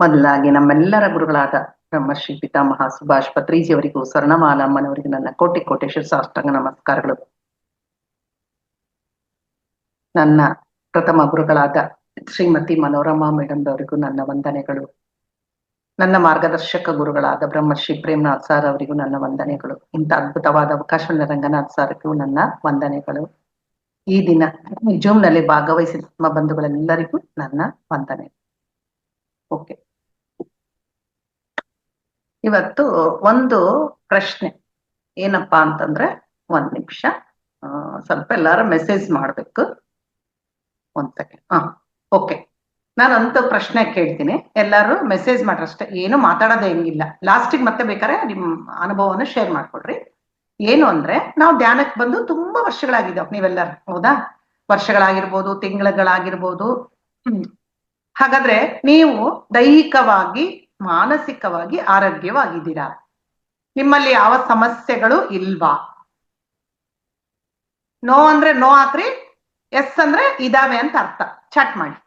ಮೊದಲಾಗಿ ನಮ್ಮೆಲ್ಲರ ಗುರುಗಳಾದ ಬ್ರಹ್ಮಶ್ರೀ ಪಿತಾಮಹ ಸುಭಾಷ್ ಪತ್ರಿಜಿಯವರಿಗೂ ಸ್ವರ್ಣಮಾಲಮ್ಮನವರಿಗೂ ನನ್ನ ಕೋಟಿ ಕೋಟಿ ಶಿರಸಾಷ್ಟಾಂಗ ನಮಸ್ಕಾರಗಳು. ನನ್ನ ಪ್ರಥಮ ಗುರುಗಳಾದ ಶ್ರೀಮತಿ ಮನೋರಮಾ ಮೇಡಮ್ದವರಿಗೂ ನನ್ನ ವಂದನೆಗಳು. ನನ್ನ ಮಾರ್ಗದರ್ಶಕ ಗುರುಗಳಾದ ಬ್ರಹ್ಮಶ್ರೀ ಪ್ರೇಮನಾಥ್ ಸರ್ ಅವರಿಗೂ ನನ್ನ ವಂದನೆಗಳು. ಇಂಥ ಅದ್ಭುತವಾದ ಅವಕಾಶವನ್ನು ರಂಗನಾಥ್ ಸರ್ಗೂ ನನ್ನ ವಂದನೆಗಳು. ಈ ದಿನ ಜೂಮ್ನಲ್ಲಿ ಭಾಗವಹಿಸಿದ ನಮ್ಮ ಬಂಧುಗಳೆಲ್ಲರಿಗೂ ನನ್ನ ವಂದನೆ. ಓಕೆ, ಇವತ್ತು ಒಂದು ಪ್ರಶ್ನೆ ಏನಪ್ಪಾ ಅಂತಂದ್ರೆ, ಒಂದ್ ನಿಮಿಷ ಸ್ವಲ್ಪ ಎಲ್ಲಾರು ಮೆಸೇಜ್ ಮಾಡ್ಬೇಕು. ಒಂದ್ ಸೆಕೆಂಡ್. ಓಕೆ, ನಾನಂತ ಪ್ರಶ್ನೆ ಕೇಳ್ತೀನಿ, ಎಲ್ಲಾರು ಮೆಸೇಜ್ ಮಾಡ್ರಷ್ಟೇ, ಏನು ಮಾತಾಡೋದೇ ಹೆಂಗಿಲ್ಲ. ಲಾಸ್ಟಿಗೆ ಮತ್ತೆ ಬೇಕಾದ್ರೆ ನಿಮ್ ಅನುಭವವನ್ನು ಶೇರ್ ಮಾಡ್ಕೊಡ್ರಿ. ಏನು ಅಂದ್ರೆ, ನಾವು ಧ್ಯಾನಕ್ಕೆ ಬಂದು ತುಂಬಾ ವರ್ಷಗಳಾಗಿದ್ದಾವ, ನೀವೆಲ್ಲರೂ ಹೌದಾ? ವರ್ಷಗಳಾಗಿರ್ಬೋದು, ತಿಂಗಳುಗಳಾಗಿರ್ಬೋದು. ಹಾಗಾದ್ರೆ ನೀವು ದೈಹಿಕವಾಗಿ ಮಾನಸಿಕವಾಗಿ ಆರೋಗ್ಯವಾಗಿದ್ದೀರಾ? ನಿಮ್ಮಲ್ಲಿ ಯಾವ ಸಮಸ್ಯೆಗಳು ಇಲ್ವಾ? ನೋ ಅಂದ್ರೆ ನೋ ಹಾಕ್ರಿ, ಎಸ್ ಅಂದ್ರೆ ಇದಾವೆ ಅಂತ ಅರ್ಥ. ಚಾಟ್ ಮಾಡಿ.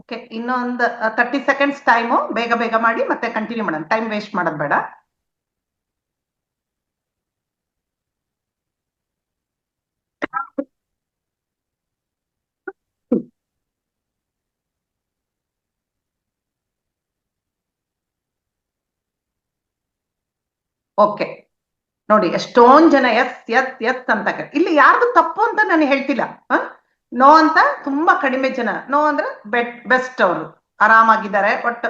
ಓಕೆ, ಇನ್ನೊಂದು 30 ಸೆಕೆಂಡ್ಸ್ ಟೈಮು. ಬೇಗ ಬೇಗ ಮಾಡಿ, ಮತ್ತೆ ಕಂಟಿನ್ಯೂ ಮಾಡೋಣ. ಟೈಮ್ ವೇಸ್ಟ್ ಮಾಡೋದು ಬೇಡ. ಓಕೆ, ನೋಡಿ ಎಷ್ಟೊಂದ್ ಜನ ಎಸ್ ಎಸ್ ಎಸ್ ಅಂತ. ಇಲ್ಲಿ ಯಾರ್ದು ತಪ್ಪು ಅಂತ ನಾನು ಹೇಳ್ತಿಲ್ಲ. ನೋ ಅಂತ ತುಂಬಾ ಕಡಿಮೆ ಜನ. ನೋ ಅಂದ್ರೆ ಬೆಸ್ಟ್, ಅವರು ಆರಾಮಾಗಿದ್ದಾರೆ, ಬಟ್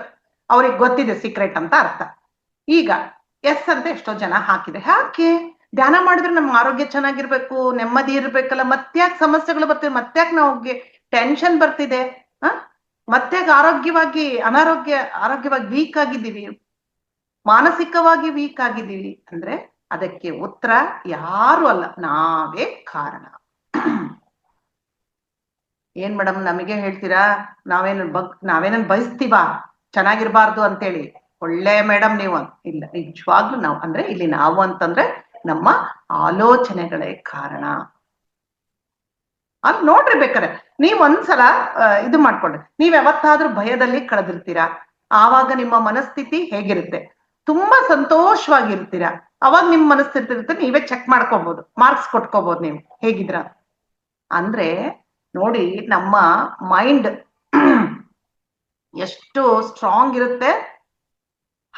ಅವ್ರಿಗೆ ಗೊತ್ತಿದೆ ಸೀಕ್ರೆಟ್ ಅಂತ ಅರ್ಥ. ಈಗ ಎಸ್ ಅಂತ ಎಷ್ಟೋ ಜನ ಹಾಕಿದೆ. ಯಾಕೆ? ಧ್ಯಾನ ಮಾಡಿದ್ರೆ ನಮ್ಮ ಆರೋಗ್ಯ ಚೆನ್ನಾಗಿರ್ಬೇಕು, ನೆಮ್ಮದಿ ಇರ್ಬೇಕಲ್ಲ, ಮತ್ತ್ಯಾಕ್ ಸಮಸ್ಯೆಗಳು ಬರ್ತಿದೆ, ಮತ್ತ್ಯಾಕ್ ನಾವು ಟೆನ್ಷನ್ ಬರ್ತಿದೆ, ಮತ್ತ್ಯಾಕ್ ಆರೋಗ್ಯವಾಗಿ ವೀಕ್ ಆಗಿದ್ದೀವಿ, ಮಾನಸಿಕವಾಗಿ ವೀಕ್ ಆಗಿದ್ದೀವಿ ಅಂದ್ರೆ ಅದಕ್ಕೆ ಉತ್ತರ ಯಾರು ಅಲ್ಲ, ನಾವೇ ಕಾರಣ. ಏನ್ ಮೇಡಮ್ ನಮಗೆ ಹೇಳ್ತೀರಾ? ನಾವೇನನ್ ಬಯಸ್ತೀವ ಚೆನ್ನಾಗಿರ್ಬಾರ್ದು ಅಂತೇಳಿ? ಒಳ್ಳೆ ಮೇಡಮ್ ನೀವು. ಇಲ್ಲ, ನಿಜವಾಗ್ಲೂ ನಾವು ಅಂದ್ರೆ ಇಲ್ಲಿ ನಾವು ಅಂತಂದ್ರೆ ನಮ್ಮ ಆಲೋಚನೆಗಳೇ ಕಾರಣ. ಅಲ್ಲಿ ನೋಡ್ರಿ, ಬೇಕಾರೆ ನೀವ್ ಒಂದ್ಸಲ ಇದು ಮಾಡ್ಕೊಂಡ್ರಿ, ನೀವ್ ಯಾವತ್ತಾದ್ರೂ ಭಯದಲ್ಲಿ ಕಳೆದಿರ್ತೀರಾ? ಆವಾಗ ನಿಮ್ಮ ಮನಸ್ಥಿತಿ ಹೇಗಿರುತ್ತೆ? ತುಂಬಾ ಸಂತೋಷವಾಗಿರ್ತೀರಾ? ಅವಾಗ ನಿಮ್ ಮನಸ್ಥಿತಿ ಇರುತ್ತೆ, ನೀವೇ ಚೆಕ್ ಮಾಡ್ಕೋಬಹುದು, ಮಾರ್ಕ್ಸ್ ಕೊಟ್ಕೋಬಹುದು ನೀವು ಹೇಗಿದ್ರ ಅಂದ್ರೆ. ನೋಡಿ, ನಮ್ಮ ಮೈಂಡ್ ಎಷ್ಟು ಸ್ಟ್ರಾಂಗ್ ಇರುತ್ತೆ,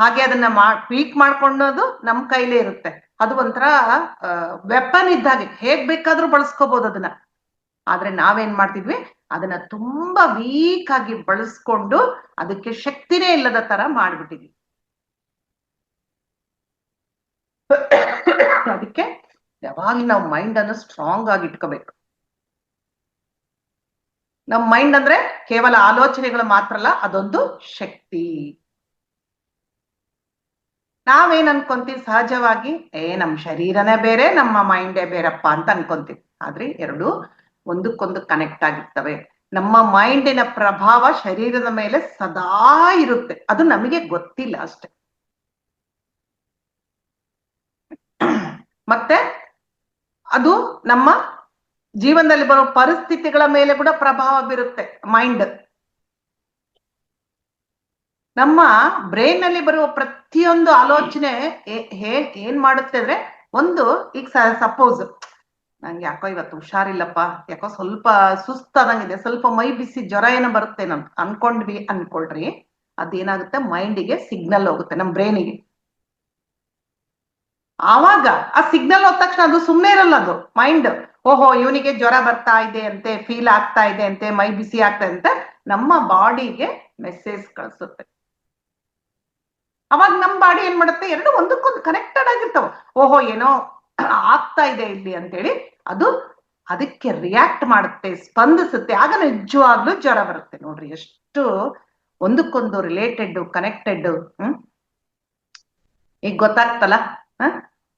ಹಾಗೆ ಅದನ್ನ ಟ್ವೀಕ್ ಮಾಡ್ಕೊಳ್ಳೋದು ನಮ್ ಕೈಲೇ ಇರುತ್ತೆ. ಅದು ಒಂಥರ ವೆಪನ್ ಇದ್ದಾಗೆ, ಹೇಗ್ ಬೇಕಾದ್ರೂ ಬಳಸ್ಕೋಬಹುದು ಅದನ್ನ. ಆದ್ರೆ ನಾವೇನ್ ಮಾಡ್ತಿದ್ವಿ, ಅದನ್ನ ತುಂಬಾ ವೀಕ್ ಆಗಿ ಬಳಸ್ಕೊಂಡು ಅದಕ್ಕೆ ಶಕ್ತಿನೇ ಇಲ್ಲದ ತರ ಮಾಡ್ಬಿಟ್ಟಿದ್ವಿ. ಅದಕ್ಕೆ ಯಾವಾಗ ನಾವು ಮೈಂಡ್ ಅನ್ನು ಸ್ಟ್ರಾಂಗ್ ಆಗಿ ಇಟ್ಕೋಬೇಕು. ನಮ್ಮ ಮೈಂಡ್ ಅಂದ್ರೆ ಕೇವಲ ಆಲೋಚನೆಗಳು ಮಾತ್ರ ಅಲ್ಲ, ಅದೊಂದು ಶಕ್ತಿ. ನಾವೇನ್ ಅನ್ಕೊಂತೀವಿ ಸಹಜವಾಗಿ, ನಮ್ ಶರೀರನೇ ಬೇರೆ, ನಮ್ಮ ಮೈಂಡೇ ಬೇರಪ್ಪ ಅಂತ ಅನ್ಕೊಂತೀವಿ. ಆದ್ರೆ ಎರಡು ಒಂದಕ್ಕೊಂದು ಕನೆಕ್ಟ್ ಆಗಿರ್ತವೆ. ನಮ್ಮ ಮೈಂಡಿನ ಪ್ರಭಾವ ಶರೀರದ ಮೇಲೆ ಸದಾ ಇರುತ್ತೆ, ಅದು ನಮಗೆ ಗೊತ್ತಿಲ್ಲ ಅಷ್ಟೆ. ಮತ್ತೆ ಅದು ನಮ್ಮ ಜೀವನದಲ್ಲಿ ಬರೋ ಪರಿಸ್ಥಿತಿಗಳ ಮೇಲೆ ಕೂಡ ಪ್ರಭಾವ ಬೀರುತ್ತೆ ಮೈಂಡ್. ನಮ್ಮ ಬ್ರೈನ್ ನಲ್ಲಿ ಬರುವ ಪ್ರತಿಯೊಂದು ಆಲೋಚನೆ ಏನ್ ಮಾಡುತ್ತೆ ಅಂದ್ರೆ, ಒಂದು ಈಗ ಸಪೋಸ್ ನಂಗೆ ಯಾಕೋ ಇವತ್ತು ಹುಷಾರಿಲ್ಲಪ್ಪ, ಯಾಕೋ ಸ್ವಲ್ಪ ಸುಸ್ತಾದಂಗಿದೆ, ಸ್ವಲ್ಪ ಮೈ ಬಿಸಿ ಜ್ವರ ಏನೋ ಬರುತ್ತೆ ನಮ್ ಅನ್ಕೊಂಡ್ವಿ ಅನ್ಕೊಳ್ರಿ, ಅದೇನಾಗುತ್ತೆ, ಮೈಂಡಿಗೆ ಸಿಗ್ನಲ್ ಹೋಗುತ್ತೆ, ನಮ್ ಬ್ರೈನಿಗೆ. ಆವಾಗ ಆ ಸಿಗ್ನಲ್ ಹೋದ ತಕ್ಷಣ ಅದು ಸುಮ್ಮನೆ ಇರಲ್ಲ, ಅದು ಮೈಂಡ್ ಓಹೋ ಇವನಿಗೆ ಜ್ವರ ಬರ್ತಾ ಇದೆ ಅಂತೆ, ಫೀಲ್ ಆಗ್ತಾ ಇದೆ ಅಂತೆ, ಮೈ ಬಿಸಿ ಆಗ್ತಾ ಇದೆ ಅಂತ ನಮ್ಮ ಬಾಡಿಗೆ ಮೆಸೇಜ್ ಕಳಿಸುತ್ತೆ. ಅವಾಗ ನಮ್ ಬಾಡಿ ಏನ್ ಮಾಡುತ್ತೆ, ಎರಡು ಒಂದಕ್ಕೊಂದು ಕನೆಕ್ಟೆಡ್ ಆಗಿರ್ತಾವ. ಓಹೋ ಏನೋ ಆಗ್ತಾ ಇದೆ ಇಲ್ಲಿ ಅಂತೇಳಿ ಅದು ಅದಕ್ಕೆ ರಿಯಾಕ್ಟ್ ಮಾಡುತ್ತೆ, ಸ್ಪಂದಿಸುತ್ತೆ. ಆಗ ನಿಜವಾಗ್ಲೂ ಜ್ವರ ಬರುತ್ತೆ. ನೋಡ್ರಿ ಎಷ್ಟು ಒಂದಕ್ಕೊಂದು ರಿಲೇಟೆಡ್, ಕನೆಕ್ಟೆಡ್. ಈಗ ಗೊತ್ತಾಗ್ತಲ್ಲ,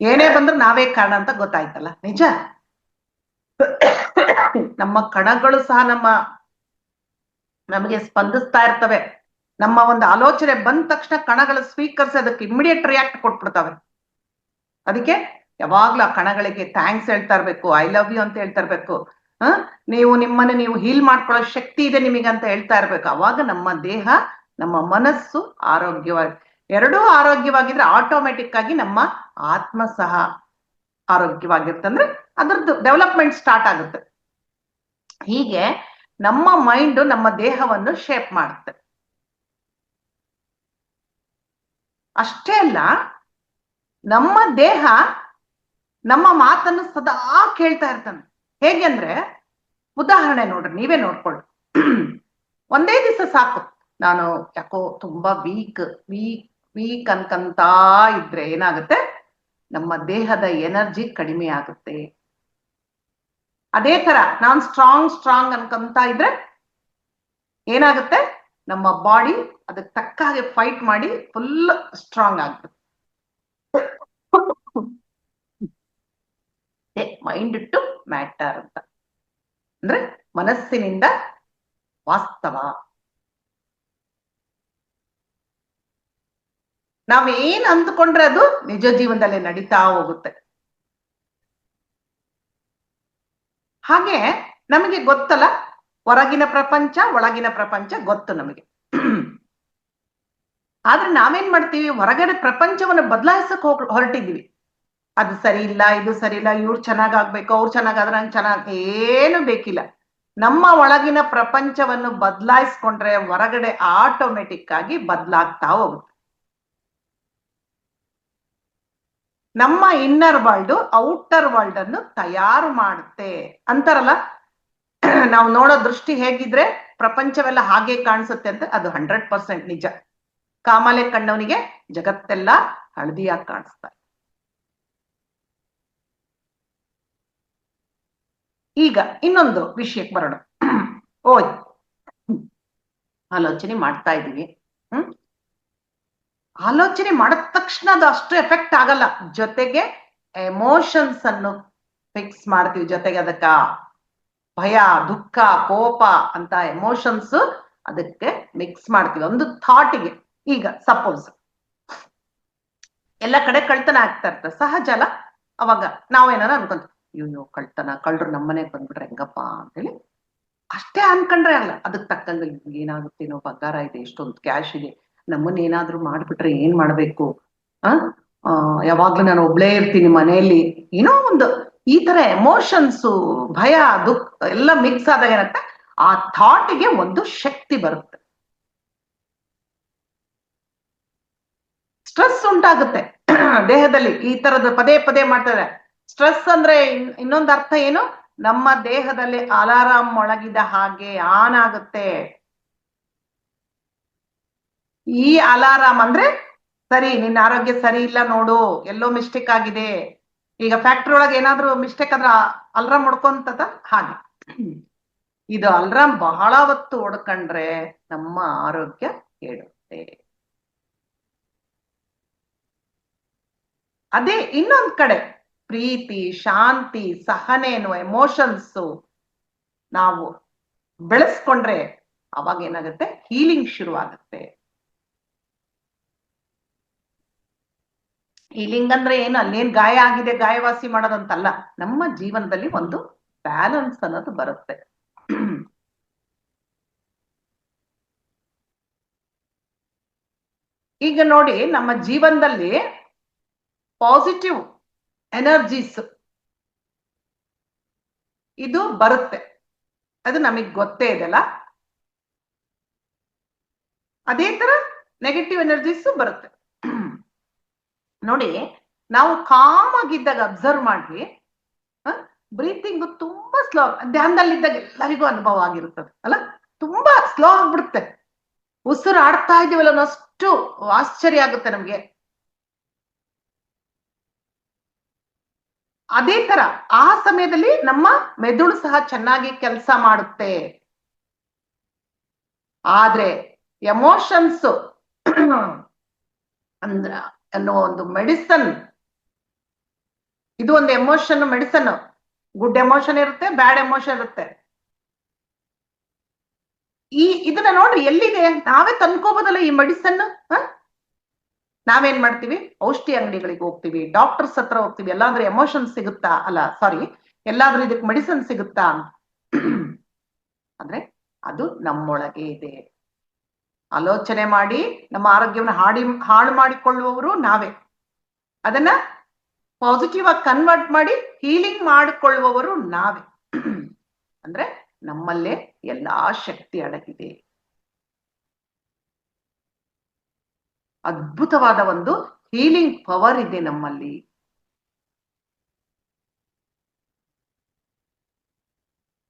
ಏನೇ ಬಂದ್ರು ನಾವೇ ಕಾರಣ ಅಂತ ಗೊತ್ತಾಯ್ತಲ್ಲ. ನಿಜ. ನಮ್ಮ ಕಣಗಳು ಸಹ ನಮಗೆ ಸ್ಪಂದಿಸ್ತಾ ಇರ್ತವೆ. ನಮ್ಮ ಒಂದು ಆಲೋಚನೆ ಬಂದ ತಕ್ಷಣ ಕಣಗಳು ಸ್ವೀಕರಿಸಿ ಅದಕ್ಕೆ ಇಮಿಡಿಯೇಟ್ ರಿಯಾಕ್ಟ್ ಕೊಟ್ಬಿಡ್ತವೆ. ಅದಕ್ಕೆ ಯಾವಾಗ್ಲೂ ಆ ಕಣಗಳಿಗೆ ಥ್ಯಾಂಕ್ಸ್ ಹೇಳ್ತಾ ಇರ್ಬೇಕು, ಐ ಲವ್ ಯು ಅಂತ ಹೇಳ್ತಾ ಇರ್ಬೇಕು. ನೀವು ನಿಮ್ಮನ್ನು ನೀವು ಹೀಲ್ ಮಾಡ್ಕೊಳ್ಳೋ ಶಕ್ತಿ ಇದೆ ನಿಮಗೆ ಅಂತ ಹೇಳ್ತಾ ಇರ್ಬೇಕು. ಅವಾಗ ನಮ್ಮ ದೇಹ, ನಮ್ಮ ಮನಸ್ಸು ಆರೋಗ್ಯವಾಗಿ, ಎರಡೂ ಆರೋಗ್ಯವಾಗಿದ್ರೆ ಆಟೋಮೆಟಿಕ್ ಆಗಿ ನಮ್ಮ ಆತ್ಮ ಸಹ ಆರೋಗ್ಯವಾಗಿರುತ್ತೆ. ಅಂದ್ರೆ ಅದ್ರದ್ದು ಡೆವಲಪ್ಮೆಂಟ್ ಸ್ಟಾರ್ಟ್ ಆಗುತ್ತೆ. ಹೀಗೆ ನಮ್ಮ ಮೈಂಡ್ ನಮ್ಮ ದೇಹವನ್ನು ಶೇಪ್ ಮಾಡುತ್ತೆ. ಅಷ್ಟೇ ಅಲ್ಲ, ನಮ್ಮ ದೇಹ ನಮ್ಮ ಮಾತನ್ನು ಸದಾ ಕೇಳ್ತಾ ಇರ್ತಾನೆ. ಹೇಗೆ ಅಂದ್ರೆ, ಉದಾಹರಣೆ ನೋಡ್ರಿ, ನೀವೇ ನೋಡ್ಕೊಳ್ಳಿ. ಒಂದೇ ದಿವಸ ಸಾಕು, ನಾನು ಯಾಕೋ ತುಂಬಾ ವೀಕ್ ಅನ್ಕಂತ ಇದ್ರೆ ಏನಾಗುತ್ತೆ, ನಮ್ಮ ದೇಹದ ಎನರ್ಜಿ ಕಡಿಮೆ ಆಗುತ್ತೆ. ಅದೇ ತರ ನಾನ್ ಸ್ಟ್ರಾಂಗ್ ಅನ್ಕಂತ ಇದ್ರೆ ಏನಾಗುತ್ತೆ, ನಮ್ಮ ಬಾಡಿ ಅದಕ್ಕೆ ತಕ್ಕ ಹಾಗೆ ಫೈಟ್ ಮಾಡಿ ಫುಲ್ ಸ್ಟ್ರಾಂಗ್ ಆಗುತ್ತೆ. ಮೈಂಡ್ ಟು ಮ್ಯಾಟರ್ ಅಂತ ಅಂದ್ರೆ ಮನಸ್ಸಿನಿಂದ ವಾಸ್ತವ. ನಾವೇನ್ ಅಂದ್ಕೊಂಡ್ರೆ ಅದು ನಿಜ ಜೀವನದಲ್ಲಿ ನಡೀತಾ ಹೋಗುತ್ತೆ. ಹಾಗೆ ನಮಗೆ ಗೊತ್ತಲ್ಲ, ಹೊರಗಿನ ಪ್ರಪಂಚ ಒಳಗಿನ ಪ್ರಪಂಚ ಗೊತ್ತು ನಮಗೆ. ಆದ್ರೆ ನಾವೇನ್ ಮಾಡ್ತೀವಿ, ಹೊರಗಡೆ ಪ್ರಪಂಚವನ್ನು ಬದಲಾಯಿಸಕ್ ಹೊರಟಿದೀವಿ. ಅದು ಸರಿ ಇಲ್ಲ, ಇದು ಸರಿ ಇಲ್ಲ, ಇವ್ರು ಚೆನ್ನಾಗಾಗ್ಬೇಕು, ಅವ್ರು ಚೆನ್ನಾಗಾದ್ರೆ ನಂಗೆ ಚೆನ್ನಾಗ್, ಏನು ಬೇಕಿಲ್ಲ. ನಮ್ಮ ಒಳಗಿನ ಪ್ರಪಂಚವನ್ನು ಬದಲಾಯಿಸ್ಕೊಂಡ್ರೆ ಹೊರಗಡೆ ಆಟೋಮೆಟಿಕ್ ಆಗಿ ಬದಲಾಗ್ತಾ ಹೋಗುತ್ತೆ. ನಮ್ಮ ಇನ್ನರ್ ವರ್ಲ್ಡ್ ಔಟರ್ ವರ್ಲ್ಡ್ ಅನ್ನು ತಯಾರು ಮಾಡುತ್ತೆ ಅಂತಾರಲ್ಲ. ನಾವು ನೋಡೋ ದೃಷ್ಟಿ ಹೇಗಿದ್ರೆ ಪ್ರಪಂಚವೆಲ್ಲ ಹಾಗೆ ಕಾಣಿಸುತ್ತೆ ಅಂತ, ಅದು 100% ನಿಜ. ಕಾಮಾಲೆ ಕಣ್ಣವನಿಗೆ ಜಗತ್ತೆಲ್ಲ ಹಳದಿಯಾಗಿ ಕಾಣಿಸ್ತಾರೆ. ಈಗ ಇನ್ನೊಂದು ವಿಷಯಕ್ಕೆ ಬರೋಣ. ಆಲೋಚನೆ ಮಾಡ್ತಾ ಇದೀವಿ. ಆಲೋಚನೆ ಮಾಡಿದ ತಕ್ಷಣ ಅದು ಅಷ್ಟು ಎಫೆಕ್ಟ್ ಆಗಲ್ಲ. ಜೊತೆಗೆ ಎಮೋಷನ್ಸ್ ಅನ್ನು ಫಿಕ್ಸ್ ಮಾಡ್ತೀವಿ. ಜೊತೆಗೆ ಅದಕ್ಕ ಭಯ, ದುಃಖ, ಕೋಪ ಅಂತ ಎಮೋಷನ್ಸ್ ಅದಕ್ಕೆ ಮಿಕ್ಸ್ ಮಾಡ್ತೀವಿ ಒಂದು ಥಾಟಿಗೆ. ಈಗ ಸಪೋಸ್ ಎಲ್ಲ ಕಡೆ ಕಳ್ತನ ಆಗ್ತಾ ಇರ್ತದೆ, ಸಹಜ ಅಲ್ಲ. ಅವಾಗ ನಾವೇನಾರ ಅನ್ಕೊಂತ, ಅಯ್ಯೋ ಕಳ್ರು ನಮ್ಮನೆಗೆ ಬಂದ್ಬಿಟ್ರೆ ಹೆಂಗಪ್ಪ ಅಂತೇಳಿ ಅಷ್ಟೇ ಅನ್ಕೊಂಡ್ರೆ ಅಲ್ಲ, ಅದಕ್ಕೆ ತಕ್ಕಂಗೆ ಏನಾಗುತ್ತೇನೋ, ಬಂಗಾರ ಇದೆ, ಎಷ್ಟೊಂದು ಕ್ಯಾಶ್ ಇದೆ, ನಮ್ಮನ್ನ ಏನಾದ್ರೂ ಮಾಡ್ಬಿಟ್ರೆ ಏನ್ ಮಾಡ್ಬೇಕು, ಯಾವಾಗ್ಲೂ ನಾನು ಒಬ್ಳೇ ಇರ್ತೀನಿ ಮನೆಯಲ್ಲಿ, ಏನೋ ಒಂದು ಈ ತರ ಎಮೋಷನ್ಸು, ಭಯ, ದುಃಖ ಎಲ್ಲ ಮಿಕ್ಸ್ ಆದಾಗ ಏನಂತ ಆ ಥಾಟ್ಗೆ ಒಂದು ಶಕ್ತಿ ಬರುತ್ತೆ. ಸ್ಟ್ರೆಸ್ ಉಂಟಾಗುತ್ತೆ ದೇಹದಲ್ಲಿ. ಈ ತರದ ಪದೇ ಪದೇ ಮಾಡ್ತಾರೆ. ಸ್ಟ್ರೆಸ್ ಅಂದ್ರೆ ಇನ್ನೊಂದು ಅರ್ಥ ಏನು, ನಮ್ಮ ದೇಹದಲ್ಲಿ ಅಲಾರಾಮ್ ಮೊಳಗಿದ ಹಾಗೆ ಆನ್ ಆಗುತ್ತೆ. ಈ ಅಲಾರಾಮ್ ಅಂದ್ರೆ, ಸರಿ ನಿನ್ನ ಆರೋಗ್ಯ ಸರಿ ಇಲ್ಲ ನೋಡು, ಎಲ್ಲೋ ಮಿಸ್ಟೇಕ್ ಆಗಿದೆ. ಈಗ ಫ್ಯಾಕ್ಟ್ರಿ ಒಳಗೆ ಏನಾದ್ರೂ ಮಿಸ್ಟೇಕ್ ಆದ್ರೆ ಅಲಾರಾಮ್ ಹೊಡ್ಕೊಂತದ ಹಾಗೆ. ಇದು ಅಲಾರಾಮ್ ಬಹಳ ಹೊತ್ತು ಹೊಡ್ಕೊಂಡ್ರೆ ನಮ್ಮ ಆರೋಗ್ಯ ಕೆಡುತ್ತೆ. ಅದೇ ಇನ್ನೊಂದ್ ಕಡೆ ಪ್ರೀತಿ, ಶಾಂತಿ, ಸಹನೆ ಎನ್ನುವ ಎಮೋಷನ್ಸ್ ನಾವು ಬೆಳೆಸ್ಕೊಂಡ್ರೆ ಅವಾಗ ಏನಾಗುತ್ತೆ, ಹೀಲಿಂಗ್ ಶುರುವಾಗುತ್ತೆ. ಹೀಲಿಂಗ್ ಅಂದ್ರೆ ಏನು, ಅಲ್ಲೇನ್ ಗಾಯ ಆಗಿದೆ ಗಾಯವಾಸಿ ಮಾಡೋದಂತಲ್ಲ, ನಮ್ಮ ಜೀವನದಲ್ಲಿ ಒಂದು ಬ್ಯಾಲೆನ್ಸ್ ಅನ್ನೋದು ಬರುತ್ತೆ. ಈಗ ನೋಡಿ, ನಮ್ಮ ಜೀವನದಲ್ಲಿ ಪಾಸಿಟಿವ್ ಎನರ್ಜೀಸ್ ಇದು ಬರುತ್ತೆ, ಅದು ನಮಗ್ ಗೊತ್ತೇ ಇದೆಲ್ಲ. ಅದೇ ತರ ನೆಗೆಟಿವ್ ಎನರ್ಜೀಸ್ ಬರುತ್ತೆ. ನೋಡಿ, ನಾವು ಕಾಮ್ ಆಗಿದ್ದಾಗ ಅಬ್ಸರ್ವ್ ಮಾಡಿ, ಬ್ರೀತಿಂಗ್ ತುಂಬಾ ಸ್ಲೋ, ಧ್ಯಾನದಲ್ಲಿದ್ದಾಗ ಎಲ್ಲರಿಗೂ ಅನುಭವ ಆಗಿರುತ್ತದೆ ಅಲ್ಲ, ತುಂಬಾ ಸ್ಲೋ ಆಗ್ಬಿಡುತ್ತೆ. ಉಸಿರು ಆಡ್ತಾ ಇದೀವಲ್ಲ ಅಷ್ಟು ಆಶ್ಚರ್ಯ ಆಗುತ್ತೆ ನಮ್ಗೆ. ಅದೇ ತರ ಆ ಸಮಯದಲ್ಲಿ ನಮ್ಮ ಮೆದುಳು ಸಹ ಚೆನ್ನಾಗಿ ಕೆಲಸ ಮಾಡುತ್ತೆ. ಆದ್ರೆ ಎಮೋಷನ್ಸ್ ಅಂದ್ರ ಅನ್ನೋ ಒಂದು ಮೆಡಿಸನ್, ಇದು ಒಂದು ಎಮೋಷನ್ ಮೆಡಿಸನ್. ಗುಡ್ ಎಮೋಷನ್ ಇರುತ್ತೆ, ಬ್ಯಾಡ್ ಎಮೋಷನ್ ಇರುತ್ತೆ. ಇದನ್ನ ನೋಡ್ರಿ ಎಲ್ಲಿದೆ, ನಾವೇ ತಂದ್ಕೋಬೋದಲ್ಲ ಈ ಮೆಡಿಸನ್. ನಾವೇನ್ ಮಾಡ್ತೀವಿ, ಔಷಧಿ ಅಂಗಡಿಗಳಿಗೆ ಹೋಗ್ತೀವಿ, ಡಾಕ್ಟರ್ಸ್ ಹತ್ರ ಹೋಗ್ತೀವಿ, ಎಲ್ಲಾದ್ರೂ ಎಮೋಷನ್ ಸಿಗುತ್ತಾ, ಅಲ್ಲ ಸಾರಿ, ಎಲ್ಲಾದ್ರೂ ಇದಕ್ಕೆ ಮೆಡಿಸನ್ ಸಿಗುತ್ತಾ ಅಂದ್ರೆ ಅದು ನಮ್ಮೊಳಗೆ ಇದೆ. ಆಲೋಚನೆ ಮಾಡಿ ನಮ್ಮ ಆರೋಗ್ಯವನ್ನು ಹಾಳು ಮಾಡಿಕೊಳ್ಳುವವರು ನಾವೇ. ಅದನ್ನ ಪಾಸಿಟಿವ್ ಆಗಿ ಕನ್ವರ್ಟ್ ಮಾಡಿ ಹೀಲಿಂಗ್ ಮಾಡಿಕೊಳ್ಳುವವರು ನಾವೇ. ಅಂದ್ರೆ ನಮ್ಮಲ್ಲೇ ಎಲ್ಲಾ ಶಕ್ತಿ ಅಡಗಿದೆ. ಅದ್ಭುತವಾದ ಒಂದು ಹೀಲಿಂಗ್ ಪವರ್ ಇದೆ ನಮ್ಮಲ್ಲಿ.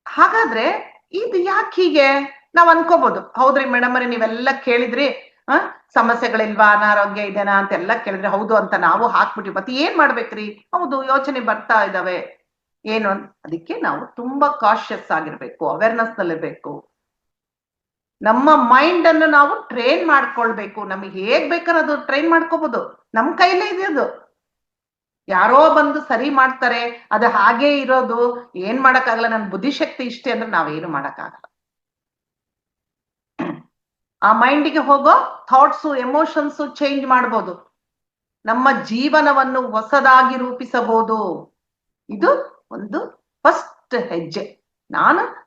ಹಾಗಾದ್ರೆ ಇದು ಯಾಕೆ ಹೀಗೆ ನಾವ್ ಅನ್ಕೋಬಹುದು, ಹೌದ್ರಿ ಮೇಡಮ್ ಅವ್ರೆ ನೀವೆಲ್ಲ ಕೇಳಿದ್ರಿ, ಸಮಸ್ಯೆಗಳಿಲ್ವಾ, ಅನಾರೋಗ್ಯ ಇದೆನಾ ಅಂತೆಲ್ಲ ಕೇಳಿದ್ರೆ ಹೌದು ಅಂತ ನಾವು ಹಾಕ್ಬಿಟ್ವಿ. ಮತ್ತೆ ಏನ್ ಮಾಡ್ಬೇಕ್ರಿ, ಹೌದು ಯೋಚನೆ ಬರ್ತಾ ಇದಾವೆ ಏನು. ಅದಕ್ಕೆ ನಾವು ತುಂಬಾ ಕಾಶಿಯಸ್ ಆಗಿರ್ಬೇಕು, ಅವೇರ್ನೆಸ್ ನಲ್ಲಿರ್ಬೇಕು. ನಮ್ಮ ಮೈಂಡ್ ಅನ್ನು ನಾವು ಟ್ರೈನ್ ಮಾಡ್ಕೊಳ್ಬೇಕು. ನಮಗೆ ಹೇಗ್ ಬೇಕಾದ್ರೆ ಅದು ಟ್ರೈನ್ ಮಾಡ್ಕೋಬಹುದು, ನಮ್ ಕೈಲೇ ಇದೆ ಅದು. ಯಾರೋ ಬಂದು ಸರಿ ಮಾಡ್ತಾರೆ, ಅದು ಹಾಗೆ ಇರೋದು, ಏನ್ ಮಾಡಕ್ಕಾಗಲ್ಲ, ನನ್ ಬುದ್ಧಿಶಕ್ತಿ ಇಷ್ಟೇ ಅಂದ್ರೆ ನಾವೇನು ಮಾಡಕ್ಕಾಗಲ್ಲ. ಆ ಮೈಂಡಿಗೆ ಹೋಗೋ ಥಾಟ್ಸು ಎಮೋಷನ್ಸ್ ಚೇಂಜ್ ಮಾಡ್ಬೋದು, ನಮ್ಮ ಜೀವನವನ್ನು ಹೊಸದಾಗಿ ರೂಪಿಸಬಹುದು. ಇದು ಒಂದು ಫಸ್ಟ್ ಹೆಜ್ಜೆ.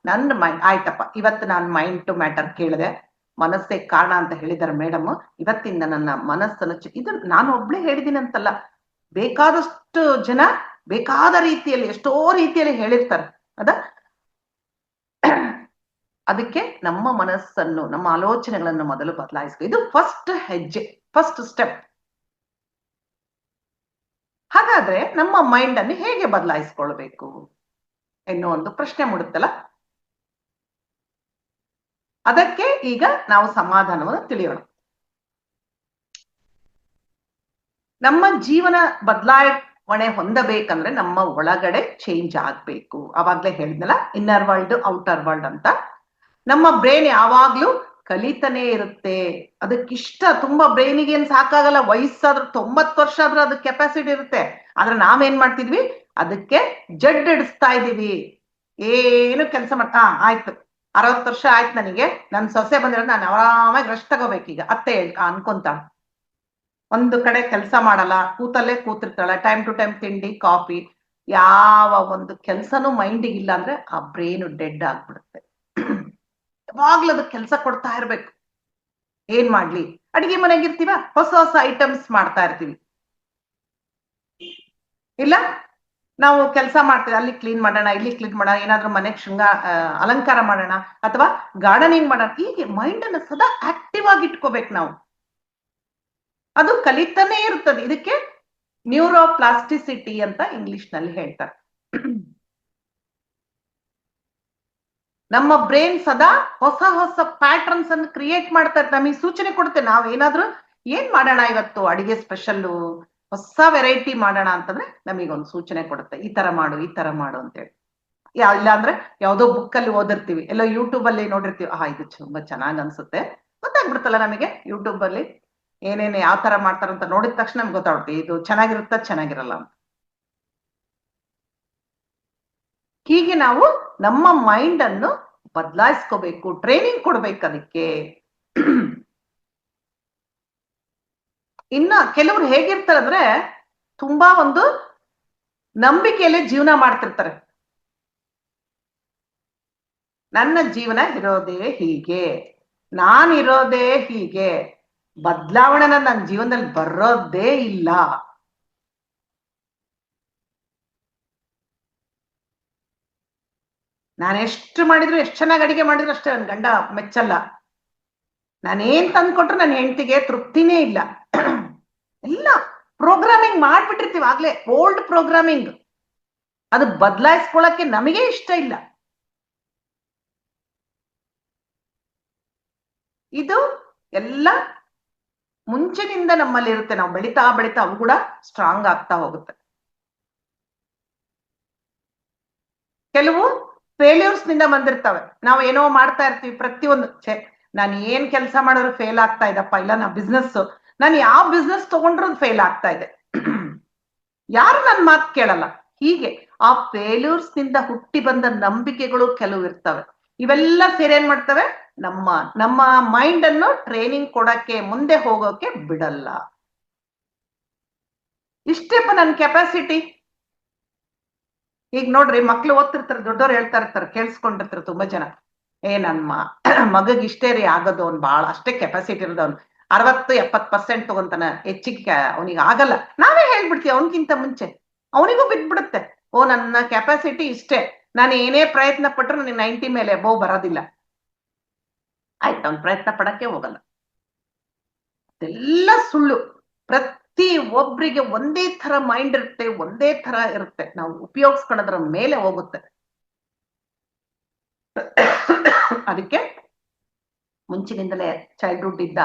ನನ್ನ ಮೈಂಡ್ ಆಯ್ತಪ್ಪ, ಇವತ್ತು ನಾನು ಮೈಂಡ್ ಟು ಮ್ಯಾಟರ್ ಕೇಳಿದೆ, ಮನಸ್ಸೇ ಕಾರಣ ಅಂತ ಹೇಳಿದಾರೆ ಮೇಡಮ್. ಇವತ್ತಿಂದ ನನ್ನ ಮನಸ್ಸನ್ನು ಇದು ನಾನು ಒಬ್ಳೆ ಹೇಳಿದ್ದೀನಿ ಅಂತಲ್ಲ, ಬೇಕಾದಷ್ಟು ಜನ ಬೇಕಾದ ರೀತಿಯಲ್ಲಿ ಎಷ್ಟೋ ರೀತಿಯಲ್ಲಿ ಹೇಳಿರ್ತಾರೆ. ಅದಕ್ಕೆ ನಮ್ಮ ಮನಸ್ಸನ್ನು, ನಮ್ಮ ಆಲೋಚನೆಗಳನ್ನು ಮೊದಲು ಬದಲಾಯಿಸಬೇಕು. ಇದು ಫಸ್ಟ್ ಹೆಜ್ಜೆ, ಫಸ್ಟ್ ಸ್ಟೆಪ್. ಹಾಗಾದ್ರೆ ನಮ್ಮ ಮೈಂಡ್ ಅನ್ನು ಹೇಗೆ ಬದಲಾಯಿಸ್ಕೊಳ್ಬೇಕು ಎನ್ನುವ ಒಂದು ಪ್ರಶ್ನೆ ಮೂಡುತ್ತಲ್ಲ, ಅದಕ್ಕೆ ಈಗ ನಾವು ಸಮಾಧಾನವನ್ನು ತಿಳಿಯೋಣ. ನಮ್ಮ ಜೀವನ ಬದಲಾವಣೆ ಹೊಂದಬೇಕಂದ್ರೆ ನಮ್ಮ ಒಳಗಡೆ ಚೇಂಜ್ ಆಗ್ಬೇಕು. ಅವಾಗ್ಲೇ ಹೇಳಿದ್ನಲ್ಲ, ಇನ್ನರ್ ವರ್ಲ್ಡ್ ಔಟರ್ ವರ್ಲ್ಡ್ ಅಂತ. ನಮ್ಮ ಬ್ರೈನ್ ಯಾವಾಗ್ಲೂ ಕಲಿತಾನೆ ಇರುತ್ತೆ. ಅದಕ್ಕಿಷ್ಟ ತುಂಬಾ ಬ್ರೈನಿಗೆ ಏನ್ ಸಾಕಾಗಲ್ಲ, ವಯಸ್ಸಾದ್ರೂ 90 ವರ್ಷ ಆದ್ರೂ ಅದಕ್ಕೆ ಕೆಪಾಸಿಟಿ ಇರುತ್ತೆ. ಆದ್ರೆ ನಾವೇನ್ ಮಾಡ್ತಿದ್ವಿ, ಅದಕ್ಕೆ ಜಡ್ ಹಿಡಿಸ್ತಾ ಇದೀವಿ. ಏನು ಕೆಲಸ ಆಯ್ತು 60 ವರ್ಷ ಆಯ್ತು ನನಗೆ, ನನ್ ಸೊಸೆ ಬಂದಿರೋದು, ನಾನು ಆರಾಮಾಗಿ ರೆಸ್ಟ್ ತಗೋಬೇಕೀಗ ಅತ್ತೆ ಅನ್ಕೊಂತ ಒಂದು ಕಡೆ ಕೆಲಸ ಮಾಡಲ್ಲ, ಕೂತಲ್ಲೇ ಕೂತಿರ್ತಾಳೆ. ಟೈಮ್ ಟು ಟೈಮ್ ತಿಂಡಿ ಕಾಫಿ, ಯಾವ ಒಂದು ಕೆಲ್ಸನೂ ಮೈಂಡಿಗೆ ಇಲ್ಲ ಅಂದ್ರೆ ಆ ಬ್ರೈನ್ ಡೆಡ್ ಆಗ್ಬಿಡುತ್ತೆ. ಯಾವಾಗ್ಲೂ ಅದಕ್ಕೆ ಕೆಲಸ ಕೊಡ್ತಾ ಇರ್ಬೇಕು. ಏನ್ ಮಾಡ್ಲಿ, ಅಡಿಗೆ ಮನೆಗಿರ್ತೀವ, ಹೊಸ ಹೊಸ ಐಟಮ್ಸ್ ಮಾಡ್ತಾ ಇರ್ತೀವಿ. ಇಲ್ಲ ನಾವು ಕೆಲಸ ಮಾಡ್ತೀವಿ, ಅಲ್ಲಿ ಕ್ಲೀನ್ ಮಾಡೋಣ, ಇಲ್ಲಿ ಕ್ಲೀನ್ ಮಾಡೋಣ, ಏನಾದ್ರೂ ಮನೆಗೆ ಅಲಂಕಾರ ಮಾಡೋಣ, ಅಥವಾ ಗಾರ್ಡನಿಂಗ್ ಮಾಡೋಣ. ಹೀಗೆ ಮೈಂಡ್ ಅನ್ನು ಸದಾ ಆಕ್ಟಿವ್ ಆಗಿ ಇಟ್ಕೋಬೇಕು ನಾವು. ಅದು ಕಲಿತಾನೆ ಇರ್ತದೆ. ಇದಕ್ಕೆ ನ್ಯೂರೋಪ್ಲಾಸ್ಟಿಸಿಟಿ ಅಂತ ಇಂಗ್ಲಿಷ್ ನಲ್ಲಿ ಹೇಳ್ತಾರೆ. ನಮ್ಮ ಬ್ರೈನ್ ಸದಾ ಹೊಸ ಹೊಸ ಪ್ಯಾಟರ್ನ್ಸ್ ಅನ್ನು ಕ್ರಿಯೇಟ್ ಮಾಡ್ತಾ ಇರ್ತಾರೆ, ನಮಗೆ ಸೂಚನೆ ಕೊಡುತ್ತೆ. ನಾವ್ ಏನಾದ್ರೂ ಏನ್ ಮಾಡೋಣ ಇವತ್ತು ಅಡಿಗೆ ಸ್ಪೆಷಲ್ಲು, ಹೊಸ ವೆರೈಟಿ ಮಾಡೋಣ ಅಂತಂದ್ರೆ ನಮಗೊಂದು ಸೂಚನೆ ಕೊಡುತ್ತೆ, ಈ ತರ ಮಾಡು, ಈ ತರ ಮಾಡು ಅಂತೇಳಿ. ಇಲ್ಲ ಅಂದ್ರೆ ಯಾವ್ದೋ ಬುಕ್ ಅಲ್ಲಿ ಓದಿರ್ತೀವಿ, ಎಲ್ಲೋ ಯೂಟ್ಯೂಬ್ ಅಲ್ಲಿ ನೋಡಿರ್ತೀವಿ, ಇದು ತುಂಬಾ ಚೆನ್ನಾಗ್ ಅನ್ಸುತ್ತೆ, ಗೊತ್ತಾಗ್ಬಿಡುತ್ತಲ್ಲ ನಮಗೆ ಯೂಟ್ಯೂಬ್ ಅಲ್ಲಿ ಏನೇನು ಯಾವ ತರ ಮಾಡ್ತಾರಂತ ನೋಡಿದ ತಕ್ಷಣ ನಮ್ಗೆ ಗೊತ್ತಾಗುತ್ತೆ, ಇದು ಚೆನ್ನಾಗಿರುತ್ತ ಚೆನ್ನಾಗಿರಲ್ಲ ಅಂತ. ಹೀಗೆ ನಾವು ನಮ್ಮ ಮೈಂಡ್ ಅನ್ನು ಬದಲಾಯಿಸ್ಕೋಬೇಕು, ಟ್ರೈನಿಂಗ್ ಕೊಡ್ಬೇಕು ಅದಕ್ಕೆ. ಇನ್ನ ಕೆಲವ್ರು ಹೇಗಿರ್ತಾರೆ ಅಂದ್ರೆ, ತುಂಬಾ ಒಂದು ನಂಬಿಕೆಯಲ್ಲಿ ಜೀವನ ಮಾಡ್ತಿರ್ತಾರೆ. ನನ್ನ ಜೀವನ ಇರೋದೇ ಹೀಗೆ, ನಾನಿರೋದೇ ಹೀಗೆ, ಬದಲಾವಣೆನ ನನ್ನ ಜೀವನದಲ್ಲಿ ಬರೋದೇ ಇಲ್ಲ. ನಾನು ಎಷ್ಟು ಮಾಡಿದ್ರು, ಎಷ್ಟು ಚೆನ್ನಾಗಿ ಅಡಿಗೆ ಮಾಡಿದ್ರು ಅಷ್ಟೇ ನನ್ ಗಂಡ ಮೆಚ್ಚಲ್ಲ. ನಾನೇನ್ ತಂದ್ಕೊಟ್ರು ನನ್ನ ಹೆಂಡತಿಗೆ ತೃಪ್ತಿನೇ ಇಲ್ಲ. ಎಲ್ಲ ಪ್ರೋಗ್ರಾಮಿಂಗ್ ಮಾಡ್ಬಿಟ್ಟಿರ್ತೀವಿ ಆಗ್ಲೇ, ಓಲ್ಡ್ ಪ್ರೋಗ್ರಾಮಿಂಗ್. ಅದು ಬದಲಾಯಿಸ್ಕೊಳಕ್ಕೆ ನಮಗೆ ಇಷ್ಟ ಇಲ್ಲ. ಇದು ಎಲ್ಲ ಮುಂಚಿನಿಂದ ನಮ್ಮಲ್ಲಿ ಇರುತ್ತೆ. ನಾವು ಬೆಳಿತಾ ಬೆಳಿತಾ ಅವು ಕೂಡ ಸ್ಟ್ರಾಂಗ್ ಆಗ್ತಾ ಹೋಗುತ್ತೆ. ಕೆಲವು ಫೇಲ್ಯೂರ್ಸ್ ನಿಂದ ಬಂದಿರ್ತವೆ. ನಾವು ಏನೋ ಮಾಡ್ತಾ ಇರ್ತೀವಿ, ಪ್ರತಿಯೊಂದು ನಾನು ಏನ್ ಕೆಲಸ ಮಾಡಿದ್ರು ಫೇಲ್ ಆಗ್ತಾ ಇದಪ್ಪ, ಇಲ್ಲ ನಾ ಬಿಸ್ನೆಸ್, ನಾನು ಯಾವ ಬಿಸ್ನೆಸ್ ತಗೊಂಡ್ರು ಫೇಲ್ ಆಗ್ತಾ ಇದೆ, ಯಾರು ನನ್ ಮಾತು ಕೇಳಲ್ಲ. ಹೀಗೆ ಆ ಫೇಲ್ಯೂರ್ಸ್ ನಿಂದ ಹುಟ್ಟಿ ಬಂದ ನಂಬಿಕೆಗಳು ಕೆಲವು ಇರ್ತವೆ. ಇವೆಲ್ಲ ಸೇರಿ ಏನ್ ಮಾಡ್ತವೆ, ನಮ್ಮ ನಮ್ಮ ಮೈಂಡ್ ಅನ್ನು ಟ್ರೈನಿಂಗ್ ಕೊಡಕ್ಕೆ, ಮುಂದೆ ಹೋಗೋಕೆ ಬಿಡಲ್ಲ. ಇಷ್ಟೇಪ್ಪ ನನ್ನ ಕೆಪಾಸಿಟಿ. ಈಗ ನೋಡ್ರಿ, ಮಕ್ಳು ಓದ್ತಿರ್ತಾರೆ, ದೊಡ್ಡವ್ರು ಹೇಳ್ತಾ ಇರ್ತಾರೆ, ಕೇಳಿಸ್ಕೊಂಡಿರ್ತಾರೆ ತುಂಬಾ ಜನ, ನನ್ನ ಮಗಗ್ ಇಷ್ಟೇ ರೀ ಆಗೋದು, ಅವ್ನು ಬಾಳ ಅಷ್ಟೇ ಕೆಪಾಸಿಟಿ ಇರೋದವ್ನು, 60-70% ತಗೊಂತಾನ, ಹೆಚ್ಚಿಗೆ ಅವನಿಗೆ ಆಗಲ್ಲ. ನಾವೇ ಹೇಳ್ಬಿಡ್ತೀವಿ ಅವನ್ಗಿಂತ ಮುಂಚೆ, ಅವನಿಗೂ ಬಿದ್ಬಿಡುತ್ತೆ, ಓ ನನ್ನ ಕೆಪಾಸಿಟಿ ಇಷ್ಟೇ, ನಾನು ಏನೇ ಪ್ರಯತ್ನ ಪಟ್ರು ನನಗೆ 90 ಮೇಲೆ ಅಬೋವ್ ಬರೋದಿಲ್ಲ. ಆಯ್ತು, ಅವ್ನು ಪ್ರಯತ್ನ ಪಡಕ್ಕೆ ಹೋಗಲ್ಲ. ಅದೆಲ್ಲ ಸುಳ್ಳು. ಪ್ರತಿ ಒಬ್ರಿಗೆ ಒಂದೇ ತರ ಮೈಂಡ್ ಇರುತ್ತೆ, ಒಂದೇ ತರ ಇರುತ್ತೆ, ನಾವು ಉಪಯೋಗಿಸ್ಕೊಳ್ಳೋದ್ರ ಮೇಲೆ ಹೋಗುತ್ತೆ. ಅದಕ್ಕೆ ಮುಂಚಿನಿಂದಲೇ ಚೈಲ್ಡ್ಹುಡ್ ಇದ್ದ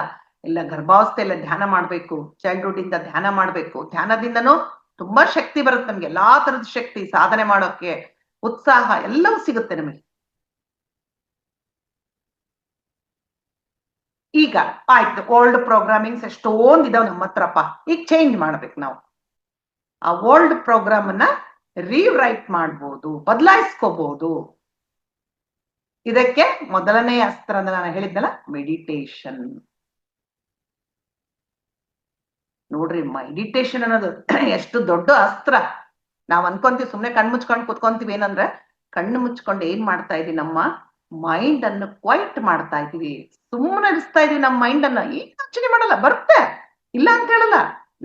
ಎಲ್ಲ ಗರ್ಭಾವಸ್ಥೆಯಲ್ಲ ಧ್ಯಾನ ಮಾಡ್ಬೇಕು, ಚೈಲ್ಡ್ಹುಡ್ ಇಂದ ಧ್ಯಾನ ಮಾಡ್ಬೇಕು. ಧ್ಯಾನದಿಂದನೂ ತುಂಬಾ ಶಕ್ತಿ ಬರುತ್ತೆ ನಮ್ಗೆ, ಎಲ್ಲಾ ತರದ ಶಕ್ತಿ, ಸಾಧನೆ ಮಾಡೋಕೆ ಉತ್ಸಾಹ ಎಲ್ಲವೂ ಸಿಗುತ್ತೆ ನಮಗೆ. ಈಗ ಆಯ್ತು, ಓಲ್ಡ್ ಪ್ರೋಗ್ರಾಮಿಂಗ್ಸ್ ಎಷ್ಟೊಂದು ಇದಾವ್ ನಮ್ಮ ಹತ್ರಪ್ಪ, ಈಗ ಚೇಂಜ್ ಮಾಡ್ಬೇಕು ನಾವು. ಆ ಓಲ್ಡ್ ಪ್ರೋಗ್ರಾಮ್ ಅನ್ನ ರೀರೈಟ್ ಮಾಡ್ಬೋದು, ಬದಲಾಯಿಸ್ಕೋಬಹುದು. ಇದಕ್ಕೆ ಮೊದಲನೇ ಅಸ್ತ್ರ ಅಂತ ನಾನು ಹೇಳಿದ್ನಲ್ಲ, ಮೆಡಿಟೇಷನ್. ನೋಡ್ರಿ, ಮೆಡಿಟೇಷನ್ ಅನ್ನೋದು ಎಷ್ಟು ದೊಡ್ಡ ಅಸ್ತ್ರ. ನಾವ್ ಅನ್ಕೊಂತೀವಿ ಸುಮ್ನೆ ಕಣ್ಣು ಮುಚ್ಕೊಂಡು ಕುತ್ಕೊಂತೀವಿ, ಏನಂದ್ರೆ ಕಣ್ಣು ಮುಚ್ಕೊಂಡು ಏನ್ ಮಾಡ್ತಾ ಇದೀವಿ, ನಮ್ಮ ಮೈಂಡ್ ಅನ್ನು ಕ್ವೈಟ್ ಮಾಡ್ತಾ ಇದೀವಿ, ಸುಮ್ಮನೆ ಇರಿಸ್ತಾ ಇದೀವಿ ನಮ್ಮ ಮೈಂಡ್ ಅನ್ನ. ಈಗ ಯೋಚನೆ ಮಾಡಲ್ಲ, ಬರುತ್ತೆ, ಇಲ್ಲ ಅಂತ ಹೇಳಲ್ಲ,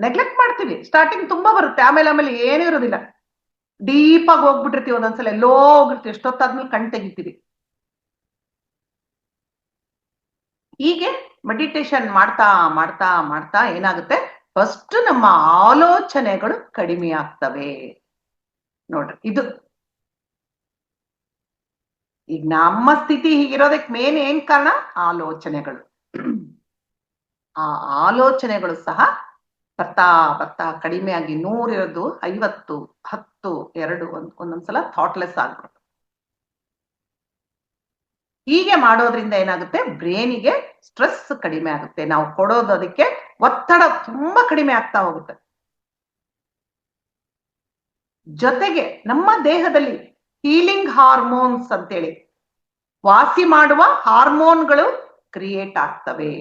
ನೆಗ್ಲೆಕ್ಟ್ ಮಾಡ್ತೀವಿ. ಸ್ಟಾರ್ಟಿಂಗ್ ತುಂಬಾ ಬರುತ್ತೆ, ಆಮೇಲೆ ಏನೂ ಇರೋದಿಲ್ಲ, ಡೀಪ್ ಆಗಿ ಹೋಗ್ಬಿಟ್ಟಿರ್ತೀವಿ, ಒಂದೊಂದ್ಸಲ ಎಲ್ಲೋ ಹೋಗಿರ್ತೀವಿ, ಎಷ್ಟೊತ್ತಾದ್ಮೇಲೆ ಕಣ್ ತೆಗಿತೀವಿ. ಹೀಗೆ ಮೆಡಿಟೇಷನ್ ಮಾಡ್ತಾ ಮಾಡ್ತಾ ಮಾಡ್ತಾ ಏನಾಗುತ್ತೆ, ಫಸ್ಟ್ ನಮ್ಮ ಆಲೋಚನೆಗಳು ಕಡಿಮೆ ಆಗ್ತವೆ. ನೋಡ್ರಿ, ಇದು ಈಗ ನಮ್ಮ ಸ್ಥಿತಿ ಹೀಗಿರೋದಕ್ಕೆ ಮೇನ್ ಏನ್ ಕಾರಣ, ಆಲೋಚನೆಗಳು. ಆ ಆಲೋಚನೆಗಳು ಸಹ ಬರ್ತಾ ಬರ್ತಾ ಕಡಿಮೆ ಆಗಿ 100 ಇರೋದು 50, 10, 2 ಒಂದೊಂದ್ಸಲ ಥಾಟ್ಲೆಸ್ ಆಗ್ಬಿಡುತ್ತೆ. ಹೀಗೆ ಮಾಡೋದ್ರಿಂದ ಏನಾಗುತ್ತೆ, ಬ್ರೇನಿಗೆ ಸ್ಟ್ರೆಸ್ ಕಡಿಮೆ ಆಗುತ್ತೆ, ನಾವು ಕೊಡೋದು ಅದಕ್ಕೆ ಒತ್ತಡ ತುಂಬಾ ಕಡಿಮೆ ಆಗ್ತಾ ಹೋಗುತ್ತೆ. ಜೊತೆಗೆ ನಮ್ಮ ದೇಹದಲ್ಲಿ ಹೀಲಿಂಗ್ ಹಾರ್ಮೋನ್ಸ್ ಅಂತೇಳಿ ವಾಸಿ ಮಾಡುವ ಹಾರ್ಮೋನ್ಗಳು ಕ್ರಿಯೇಟ್ ಆಗ್ತವೆ.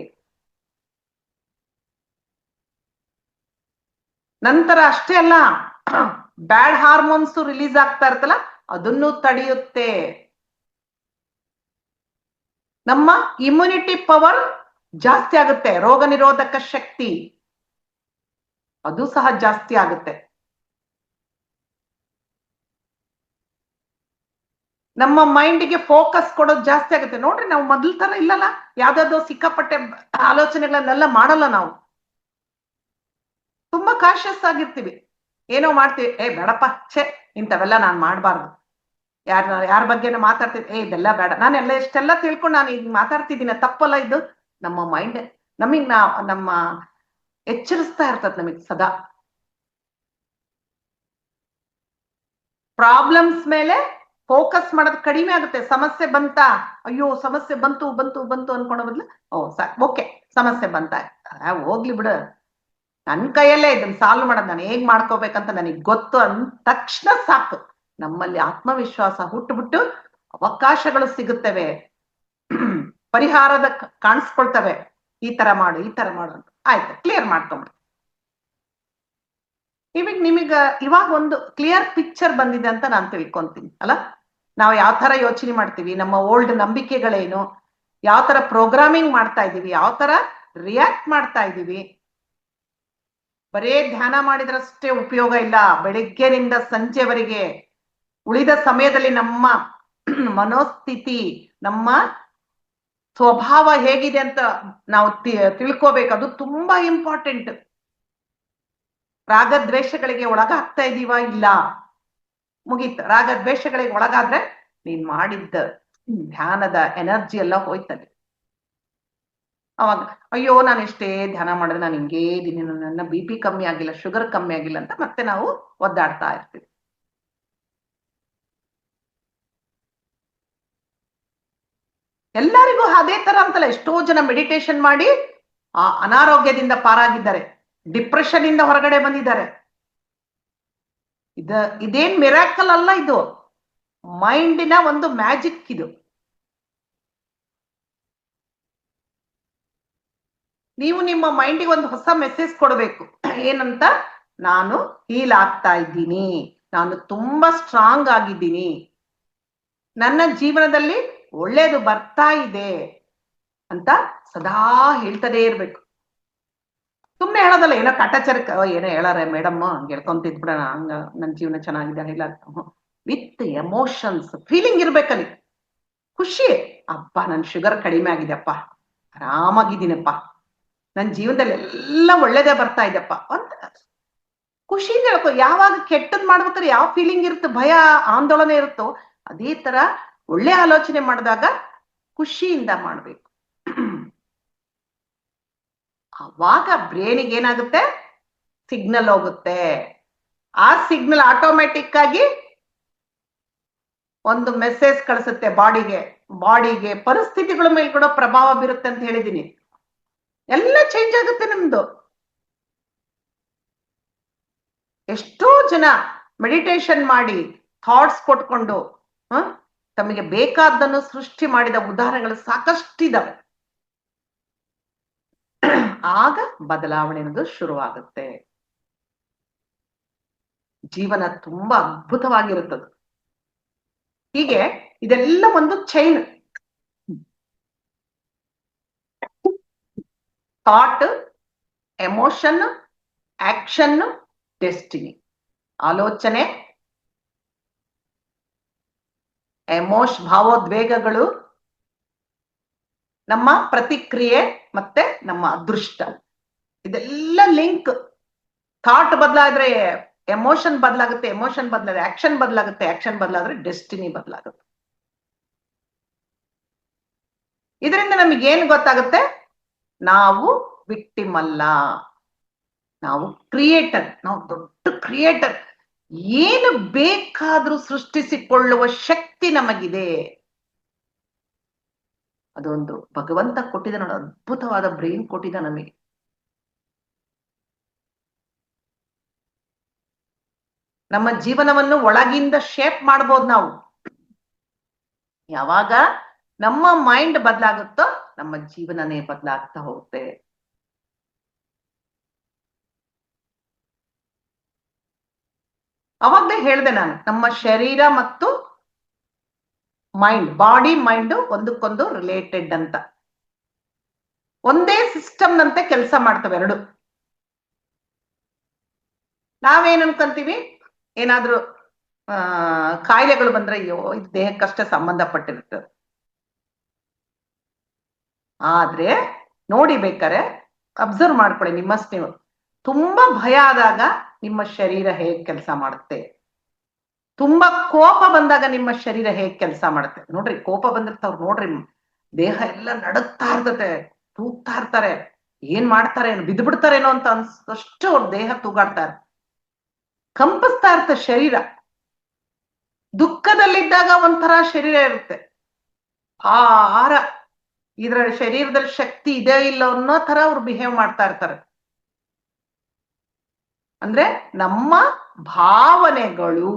ನಂತರ ಅಷ್ಟೇ ಅಲ್ಲ, ಬ್ಯಾಡ್ ಹಾರ್ಮೋನ್ಸ್ ರಿಲೀಸ್ ಆಗ್ತಾ ಇರ್ತಲ್ಲ, ಅದನ್ನು ತಡೆಯುತ್ತೆ. ನಮ್ಮ ಇಮ್ಯುನಿಟಿ ಪವರ್ ಜಾಸ್ತಿ ಆಗುತ್ತೆ, ರೋಗ ನಿರೋಧಕ ಶಕ್ತಿ ಅದು ಸಹ ಜಾಸ್ತಿ ಆಗುತ್ತೆ. ನಮ್ಮ ಮೈಂಡ್ಗೆ ಫೋಕಸ್ ಕೊಡೋದು ಜಾಸ್ತಿ ಆಗುತ್ತೆ. ನೋಡ್ರಿ, ನಾವು ಮೊದಲ ತರ ಇಲ್ಲಲ್ಲ, ಯಾವ್ದಾದ್ರು ಸಿಕ್ಕಾಪಟ್ಟೆ ಆಲೋಚನೆಗಳನ್ನೆಲ್ಲ ಮಾಡಲ್ಲ. ನಾವು ತುಂಬಾ ಕಾಶಿಯಸ್ ಆಗಿರ್ತೀವಿ, ಏನೋ ಮಾಡ್ತೀವಿ, ಬೇಡಪ್ಪ, ಇಂಥವೆಲ್ಲ ನಾನ್ ಮಾಡ್ಬಾರ್ದು, ಯಾರ ಬಗ್ಗೆನೂ ಮಾತಾಡ್ತಿದ್ದೆ, ಇದೆಲ್ಲ ಬೇಡ, ನಾನೆಲ್ಲ ಎಷ್ಟೆಲ್ಲ ತಿಳ್ಕೊಂಡು ನಾನು ಈಗ ಮಾತಾಡ್ತಿದ್ದೀನಿ, ತಪ್ಪಲ್ಲ ಇದು. ನಮ್ಮ ಮೈಂಡ್ ನಮಗ್ ನಮ್ಮ ಎಚ್ಚರಿಸ್ತಾ ಇರ್ತದೆ ನಮಗ್ ಸದಾ. ಪ್ರಾಬ್ಲಮ್ಸ್ ಮೇಲೆ ಫೋಕಸ್ ಮಾಡೋದು ಕಡಿಮೆ ಆಗುತ್ತೆ. ಸಮಸ್ಯೆ ಬಂತ, ಅಯ್ಯೋ ಸಮಸ್ಯೆ ಬಂತು ಬಂತು ಬಂತು ಅನ್ಕೊಳ್ಳೋ ಬದ್ಲು, ಓಕೆ ಸಮಸ್ಯೆ ಬಂತ, ಹೋಗ್ಲಿ ಬಿಡು, ನನ್ ಕೈಯಲ್ಲೇ ಇದನ್ನ ಸಾಲ್ವ್ ಮಾಡೋದು, ನಾನು ಹೇಗ್ ಮಾಡ್ಕೋಬೇಕಂತ ನನಗ್ ಗೊತ್ತು ಅಂದ ತಕ್ಷಣ ಸಾಕು, ನಮ್ಮಲ್ಲಿ ಆತ್ಮವಿಶ್ವಾಸ ಹುಟ್ಟುಬಿಟ್ಟು ಅವಕಾಶಗಳು ಸಿಗುತ್ತವೆ, ಪರಿಹಾರದ ಕಾಣಿಸ್ಕೊಳ್ತವೆ. ಈ ತರ ಮಾಡು, ಈ ತರ ಮಾಡು ಅಂತ ಆಯ್ತು, ಕ್ಲಿಯರ್ ಮಾಡ್ಕೊಂಬಿಡು. ಇವಾಗ ಒಂದು ಕ್ಲಿಯರ್ ಪಿಕ್ಚರ್ ಬಂದಿದೆ ಅಂತ ನಾನು ತಿಳ್ಕೊಂತೀನಿ ಅಲ್ಲ. ನಾವು ಯಾವ ತರ ಯೋಚನೆ ಮಾಡ್ತೀವಿ, ನಮ್ಮ ಓಲ್ಡ್ ನಂಬಿಕೆಗಳೇನು, ಯಾವ ತರ ಪ್ರೋಗ್ರಾಮಿಂಗ್ ಮಾಡ್ತಾ ಇದೀವಿ, ಯಾವ ತರ ರಿಯಾಕ್ಟ್ ಮಾಡ್ತಾ ಇದೀವಿ. ಬರೇ ಧ್ಯಾನ ಮಾಡಿದ್ರಷ್ಟೇ ಉಪಯೋಗ ಇಲ್ಲ. ಬೆಳಿಗ್ಗೆನಿಂದ ಸಂಜೆವರೆಗೆ ಉಳಿದ ಸಮಯದಲ್ಲಿ ನಮ್ಮ ಮನೋಸ್ಥಿತಿ, ನಮ್ಮ ಸ್ವಭಾವ ಹೇಗಿದೆ ಅಂತ ನಾವು ತಿಳ್ಕೋಬೇಕು, ಅದು ತುಂಬಾ ಇಂಪಾರ್ಟೆಂಟ್. ರಾಗದ್ವೇಷಗಳಿಗೆ ಒಳಗಾಗ್ತಾ ಇದೀವ, ಇಲ್ಲ, ಮುಗೀತು. ರಾಗದ್ವೇಷಗಳಿಗೆ ಒಳಗಾದ್ರೆ ನೀನ್ ಮಾಡಿದ್ದ ಧ್ಯಾನದ ಎನರ್ಜಿ ಎಲ್ಲ ಹೋಯ್ತದೆ. ಅವಾಗ ಅಯ್ಯೋ ನಾನು ಎಷ್ಟೇ ಧ್ಯಾನ ಮಾಡಿದ್ರೆ ನಾನು ಹಿಂಗೇ ಇದೀನಿ, ನನ್ನ BP ಕಮ್ಮಿ ಆಗಿಲ್ಲ, ಶುಗರ್ ಕಮ್ಮಿ ಆಗಿಲ್ಲ ಅಂತ ಮತ್ತೆ ನಾವು ಒದ್ದಾಡ್ತಾ ಇರ್ತೀವಿ. ಎಲ್ಲರಿಗೂ ಅದೇ ತರ ಅಂತಲ್ಲ, ಎಷ್ಟೋ ಜನ ಮೆಡಿಟೇಷನ್ ಮಾಡಿ ಆ ಅನಾರೋಗ್ಯದಿಂದ ಪಾರಾಗಿದ್ದಾರೆ, ಡಿಪ್ರೆಷನ್ ಇಂದ ಹೊರಗಡೆ ಬಂದಿದ್ದಾರೆ. ಇದೇನ್ ಮಿರಾಕಲ್ ಅಲ್ಲ, ಇದು ಮೈಂಡಿನ ಒಂದು ಮ್ಯಾಜಿಕ್. ಇದು ನೀವು ನಿಮ್ಮ ಮೈಂಡಿಗೆ ಒಂದು ಹೊಸ ಮೆಸೇಜ್ ಕೊಡಬೇಕು. ಏನಂತ? ನಾನು ಹೀಲ್ ಆಗ್ತಾ ಇದ್ದೀನಿ, ನಾನು ತುಂಬಾ ಸ್ಟ್ರಾಂಗ್ ಆಗಿದ್ದೀನಿ, ನನ್ನ ಜೀವನದಲ್ಲಿ ಒಳ್ಳೇದು ಬರ್ತಾ ಇದೆ ಅಂತ ಸದಾ ಹೇಳ್ತದೇ ಇರ್ಬೇಕು. ಸುಮ್ನೆ ಹೇಳೋದಲ್ಲ, ಏನೋ ಕಾಟಾಚಾರಕ್ಕೆ ಏನೋ ಹೇಳಾರೆ ಮೇಡಮ್ ಹಂಗೆ ಹೇಳ್ಕೊಂತಿದ್ಬಿಡೋಣ, ಹಂಗ ನನ್ನ ಜೀವನ ಚೆನ್ನಾಗಿದೆ ಇಲ್ಲ. ವಿತ್ ಎಮೋಷನ್ಸ್, ಫೀಲಿಂಗ್ ಇರ್ಬೇಕಲ್ಲಿ. ಖುಷಿ, ಅಪ್ಪ ನನ್ ಶುಗರ್ ಕಡಿಮೆ ಆಗಿದೆಪ್ಪ, ಆರಾಮಾಗಿದ್ದೀನಪ್ಪ, ನನ್ನ ಜೀವನದಲ್ಲಿ ಎಲ್ಲ ಒಳ್ಳೇದೇ ಬರ್ತಾ ಇದೆಪ್ಪ ಅಂತ ಖುಷಿಯಿಂದ ಹೇಳ್ಕೊ. ಯಾವಾಗ ಕೆಟ್ಟದ್ ಮಾಡ್ಬೇಕಾದ್ರೆ ಯಾವ ಫೀಲಿಂಗ್ ಇರುತ್ತೋ, ಭಯ ಆಂದೋಲನೆ ಇರುತ್ತೋ, ಅದೇ ತರ ಒಳ್ಳೆ ಆಲೋಚನೆ ಮಾಡಿದಾಗ ಖುಷಿಯಿಂದ ಮಾಡ್ಬೇಕು. ಅವಾಗ ಬ್ರೇನಿಗೆ ಏನಾಗುತ್ತೆ? ಸಿಗ್ನಲ್ ಹೋಗುತ್ತೆ. ಆ ಸಿಗ್ನಲ್ ಆಟೋಮೆಟಿಕ್ ಆಗಿ ಒಂದು ಮೆಸೇಜ್ ಕಳಿಸುತ್ತೆ ಬಾಡಿಗೆ ಪರಿಸ್ಥಿತಿಗಳ ಮೇಲೆ ಕೂಡ ಪ್ರಭಾವ ಬೀರುತ್ತೆ ಅಂತ ಹೇಳಿದೀನಿ. ಎಲ್ಲ ಚೇಂಜ್ ಆಗುತ್ತೆ ನಿಮ್ದು. ಎಷ್ಟೋ ಜನ ಮೆಡಿಟೇಷನ್ ಮಾಡಿ ಥಾಟ್ಸ್ ಕೊಟ್ಕೊಂಡು ತಮಗೆ ಬೇಕಾದ್ದನ್ನು ಸೃಷ್ಟಿ ಮಾಡಿದ ಉದಾಹರಣೆಗಳು ಸಾಕಷ್ಟಿದಾವೆ. ಆಗ ಬದಲಾವಣೆ ಅನ್ನೋದು ಶುರುವಾಗುತ್ತೆ. ಜೀವನ ತುಂಬಾ ಅದ್ಭುತವಾಗಿರುತ್ತದೆ. ಹೀಗೆ ಇದೆಲ್ಲ ಒಂದು chain. Thought, emotion, action, destiny. ಆಲೋಚನೆ, ಭಾವೋದ್ವೇಗಗಳು, ನಮ್ಮ ಪ್ರತಿಕ್ರಿಯೆ, ಮತ್ತೆ ನಮ್ಮ ಅದೃಷ್ಟ. ಇದೆಲ್ಲ ಲಿಂಕ್. ಥಾಟ್ ಬದಲಾದ್ರೆ ಎಮೋಷನ್ ಬದಲಾಗುತ್ತೆ, ಎಮೋಷನ್ ಬದಲಾದ್ರೆ ಆಕ್ಷನ್ ಬದಲಾಗುತ್ತೆ, ಆಕ್ಷನ್ ಬದಲಾದ್ರೆ ಡೆಸ್ಟಿನಿ ಬದಲಾಗುತ್ತೆ. ಇದರಿಂದ ನಮಗೆ ಏನು ಗೊತ್ತಾಗುತ್ತೆ? ನಾವು ವಿಕ್ಟಿಮ್ ಅಲ್ಲ, ನಾವು ಕ್ರಿಯೇಟರ್. ನಾವು ದೊಡ್ಡ ಕ್ರಿಯೇಟರ್. ಏನು ಬೇಕಾದ್ರೂ ಸೃಷ್ಟಿಸಿಕೊಳ್ಳುವ ಶಕ್ತಿ ನಮಗಿದೆ. ಅದೊಂದು ಭಗವಂತ ಕೊಟ್ಟಿದ ನೋಡ, ಅದ್ಭುತವಾದ ಬ್ರೈನ್ ಕೊಟ್ಟಿದ ನಮಗೆ. ನಮ್ಮ ಜೀವನವನ್ನು ಒಳಗಿಂದ ಶೇಪ್ ಮಾಡ್ಬೋದು ನಾವು. ಯಾವಾಗ ನಮ್ಮ ಮೈಂಡ್ ಬದಲಾಗುತ್ತೋ ನಮ್ಮ ಜೀವನನೇ ಬದಲಾಗ್ತಾ ಹೋಗುತ್ತೆ. ಅವಾಗ್ಲೇ ಹೇಳ್ದೆ ನಾನು, ನಮ್ಮ ಶರೀರ ಮತ್ತು ಮೈಂಡ್, ಬಾಡಿ ಮೈಂಡ್ ಒಂದಕ್ಕೊಂದು ರಿಲೇಟೆಡ್ ಅಂತ. ಒಂದೇ ಸಿಸ್ಟಮ್ ನಂತೆ ಕೆಲಸ ಮಾಡ್ತವೆ ಎರಡು. ನಾವೇನ್ ಅನ್ಕೊಂತೀವಿ? ಏನಾದ್ರೂ ಕಾಯಿಲೆಗಳು ಬಂದ್ರೆ ಅಯ್ಯೋ ಇದು ದೇಹಕ್ಕಷ್ಟೇ ಸಂಬಂಧಪಟ್ಟಿರುತ್ತೆ. ಆದ್ರೆ ನೋಡಿ ಬೇಕಾರೆ ಅಬ್ಸರ್ವ್ ಮಾಡ್ಕೊಳ್ಳಿ ನಿಮ್ಮಷ್ಟು ನೀವು. ತುಂಬಾ ಭಯ ಆದಾಗ ನಿಮ್ಮ ಶರೀರ ಹೇಗ್ ಕೆಲಸ ಮಾಡುತ್ತೆ, ತುಂಬಾ ಕೋಪ ಬಂದಾಗ ನಿಮ್ಮ ಶರೀರ ಹೇಗ್ ಕೆಲಸ ಮಾಡುತ್ತೆ ನೋಡ್ರಿ. ಕೋಪ ಬಂದಿರ್ತಾವ್ರು ನೋಡ್ರಿ, ದೇಹ ಎಲ್ಲ ನಡುಗ್ತಾ ಇರ್ತದೆ, ತೂಗ್ತಾ ಇರ್ತಾರೆ, ಏನ್ ಮಾಡ್ತಾರೆ, ಬಿದ್ದು ಬಿಡ್ತಾರೇನೋ ಅಂತ ಅನ್ಸಷ್ಟು ಅವ್ರ ದೇಹ ತೂಗಾಡ್ತಾರೆ, ಕಂಪಿಸ್ತಾ ಇರುತ್ತೆ ಶರೀರ. ದುಃಖದಲ್ಲಿದ್ದಾಗ ಒಂಥರ ಶರೀರ ಇರುತ್ತೆ, ಭಾರ, ಇದ್ರ ಶರೀರದಲ್ಲಿ ಶಕ್ತಿ ಇದೆ ಇಲ್ಲ ಅನ್ನೋ ತರ ಅವ್ರು ಬಿಹೇವ್ ಮಾಡ್ತಾ ಇರ್ತಾರೆ. ಅಂದ್ರೆ ನಮ್ಮ ಭಾವನೆಗಳು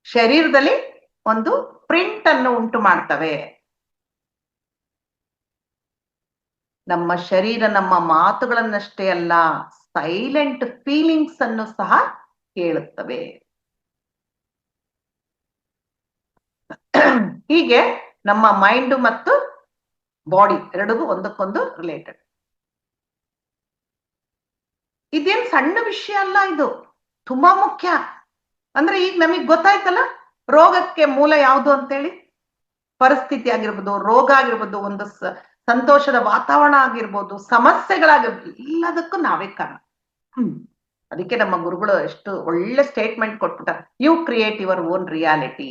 ಶರೀರದಲ್ಲಿ ಒಂದು ಪ್ರಿಂಟ್ ಅನ್ನು ಉಂಟು ಮಾಡ್ತವೆ. ನಮ್ಮ ಶರೀರ ನಮ್ಮ ಮಾತುಗಳನ್ನಷ್ಟೇ ಅಲ್ಲ, ಸೈಲೆಂಟ್ ಫೀಲಿಂಗ್ಸ್ ಅನ್ನು ಸಹ ಕೇಳುತ್ತವೆ. ಹೀಗೆ ನಮ್ಮ ಮೈಂಡ್ ಮತ್ತು ಬಾಡಿ ಎರಡಿಗೂ ಒಂದಕ್ಕೊಂದು ರಿಲೇಟೆಡ್. ಇದೇನ್ ಸಣ್ಣ ವಿಷಯ ಅಲ್ಲ, ಇದು ತುಂಬಾ ಮುಖ್ಯ. ಅಂದ್ರೆ ಈಗ ನಮಗ್ ಗೊತ್ತಾಯ್ತಲ್ಲ ರೋಗಕ್ಕೆ ಮೂಲ ಯಾವುದು ಅಂತೇಳಿ. ಪರಿಸ್ಥಿತಿ ಆಗಿರ್ಬೋದು, ರೋಗ ಆಗಿರ್ಬೋದು, ಒಂದು ಸಂತೋಷದ ವಾತಾವರಣ ಆಗಿರ್ಬೋದು, ಸಮಸ್ಯೆಗಳಾಗಿರ್ಬೋದು, ಎಲ್ಲದಕ್ಕೂ ನಾವೇ ಕಾರಣ. ಅದಕ್ಕೆ ನಮ್ಮ ಗುರುಗಳು ಎಷ್ಟು ಒಳ್ಳೆ ಸ್ಟೇಟ್ಮೆಂಟ್ ಕೊಟ್ಬಿಟ್ಟಾರೆ, you create your own reality.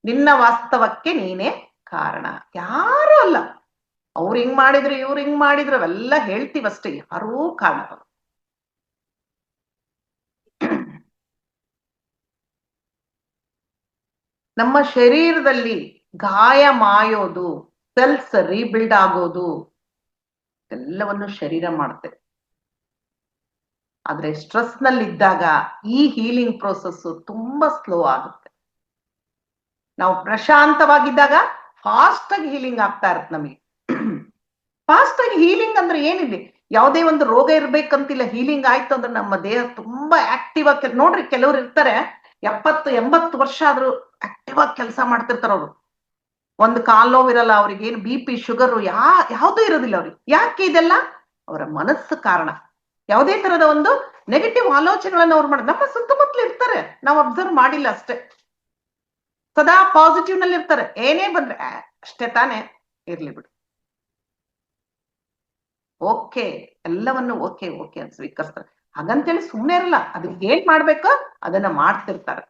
ನಿನ್ನ ವಾಸ್ತವಕ್ಕೆ ನೀನೇ ಕಾರಣ, ಯಾರು ಅಲ್ಲ. ಅವ್ರು ಹಿಂಗ್ ಮಾಡಿದ್ರು, ಇವ್ರು ಹಿಂಗ್ ಮಾಡಿದ್ರು, ಅವೆಲ್ಲ ಹೇಳ್ತೀವಷ್ಟೇ, ಯಾರೂ ಕಾರಣ. ನಮ್ಮ ಶರೀರದಲ್ಲಿ ಗಾಯ ಮಾಯೋದು, ಸೆಲ್ಸ್ ರೀಬಿಲ್ಡ್ ಆಗೋದು ಎಲ್ಲವನ್ನು ಶರೀರ ಮಾಡುತ್ತೆ. ಆದ್ರೆ ಸ್ಟ್ರೆಸ್ ನಲ್ಲಿ ಇದ್ದಾಗ ಈ ಹೀಲಿಂಗ್ ಪ್ರೋಸೆಸ್ ತುಂಬಾ ಸ್ಲೋ ಆಗುತ್ತೆ. ನಾವು ಪ್ರಶಾಂತವಾಗಿದ್ದಾಗ ಫಾಸ್ಟ್ ಆಗಿ ಹೀಲಿಂಗ್ ಆಗ್ತಾ ಇರುತ್ತೆ ನಮಗೆ. ಫಾಸ್ಟ್ ಆಗಿ ಹೀಲಿಂಗ್ ಅಂದ್ರೆ ಏನಿದೆ, ಯಾವುದೇ ಒಂದು ರೋಗ ಇರ್ಬೇಕಂತಿಲ್ಲ. ಹೀಲಿಂಗ್ ಆಯ್ತು ಅಂದ್ರೆ ನಮ್ಮ ದೇಹ ತುಂಬಾ ಆಕ್ಟಿವ್ ಆಗಿ ನೋಡ್ರಿ, ಕೆಲವ್ರು ಇರ್ತಾರೆ 70-80 ವರ್ಷ ಆದ್ರೂ ಆಕ್ಟಿವ್ ಆಗಿ ಕೆಲಸ ಮಾಡ್ತಿರ್ತಾರ ಅವ್ರು. ಒಂದು ಕಾಲ್ ನೋವಿರಲ್ಲ ಅವ್ರಿಗೆ, ಏನು BP ಶುಗರ್ ಯಾವ್ದು ಇರೋದಿಲ್ಲ ಅವ್ರಿಗೆ. ಯಾಕೆ ಇದೆಲ್ಲ? ಅವರ ಮನಸ್ಸು ಕಾರಣ. ಯಾವುದೇ ತರದ ಒಂದು ನೆಗೆಟಿವ್ ಆಲೋಚನೆಗಳನ್ನ ಅವ್ರು ಮಾಡಿ ನಮ್ಮ ಸುತ್ತಮುತ್ತಲು ಇರ್ತಾರೆ, ನಾವು ಅಬ್ಸರ್ವ್ ಮಾಡಿಲ್ಲ ಅಷ್ಟೇ. ಸದಾ ಪಾಸಿಟಿವ್ ನಲ್ಲಿ ಇರ್ತಾರೆ. ಏನೇ ಬಂದ್ರೆ ಅಷ್ಟೇ ತಾನೇ, ಇರ್ಲಿ ಬಿಡು, ಓಕೆ, ಎಲ್ಲವನ್ನು ಓಕೆ ಓಕೆ ಅಂತ ಸ್ವೀಕರಿಸ್ತಾರೆ. ಹಾಗಂತೇಳಿ ಸುಮ್ಮನೆ ಇರಲ್ಲ, ಅದಕ್ಕೆ ಏನ್ ಮಾಡ್ಬೇಕೋ ಅದನ್ನ ಮಾಡ್ತಿರ್ತಾರೆ.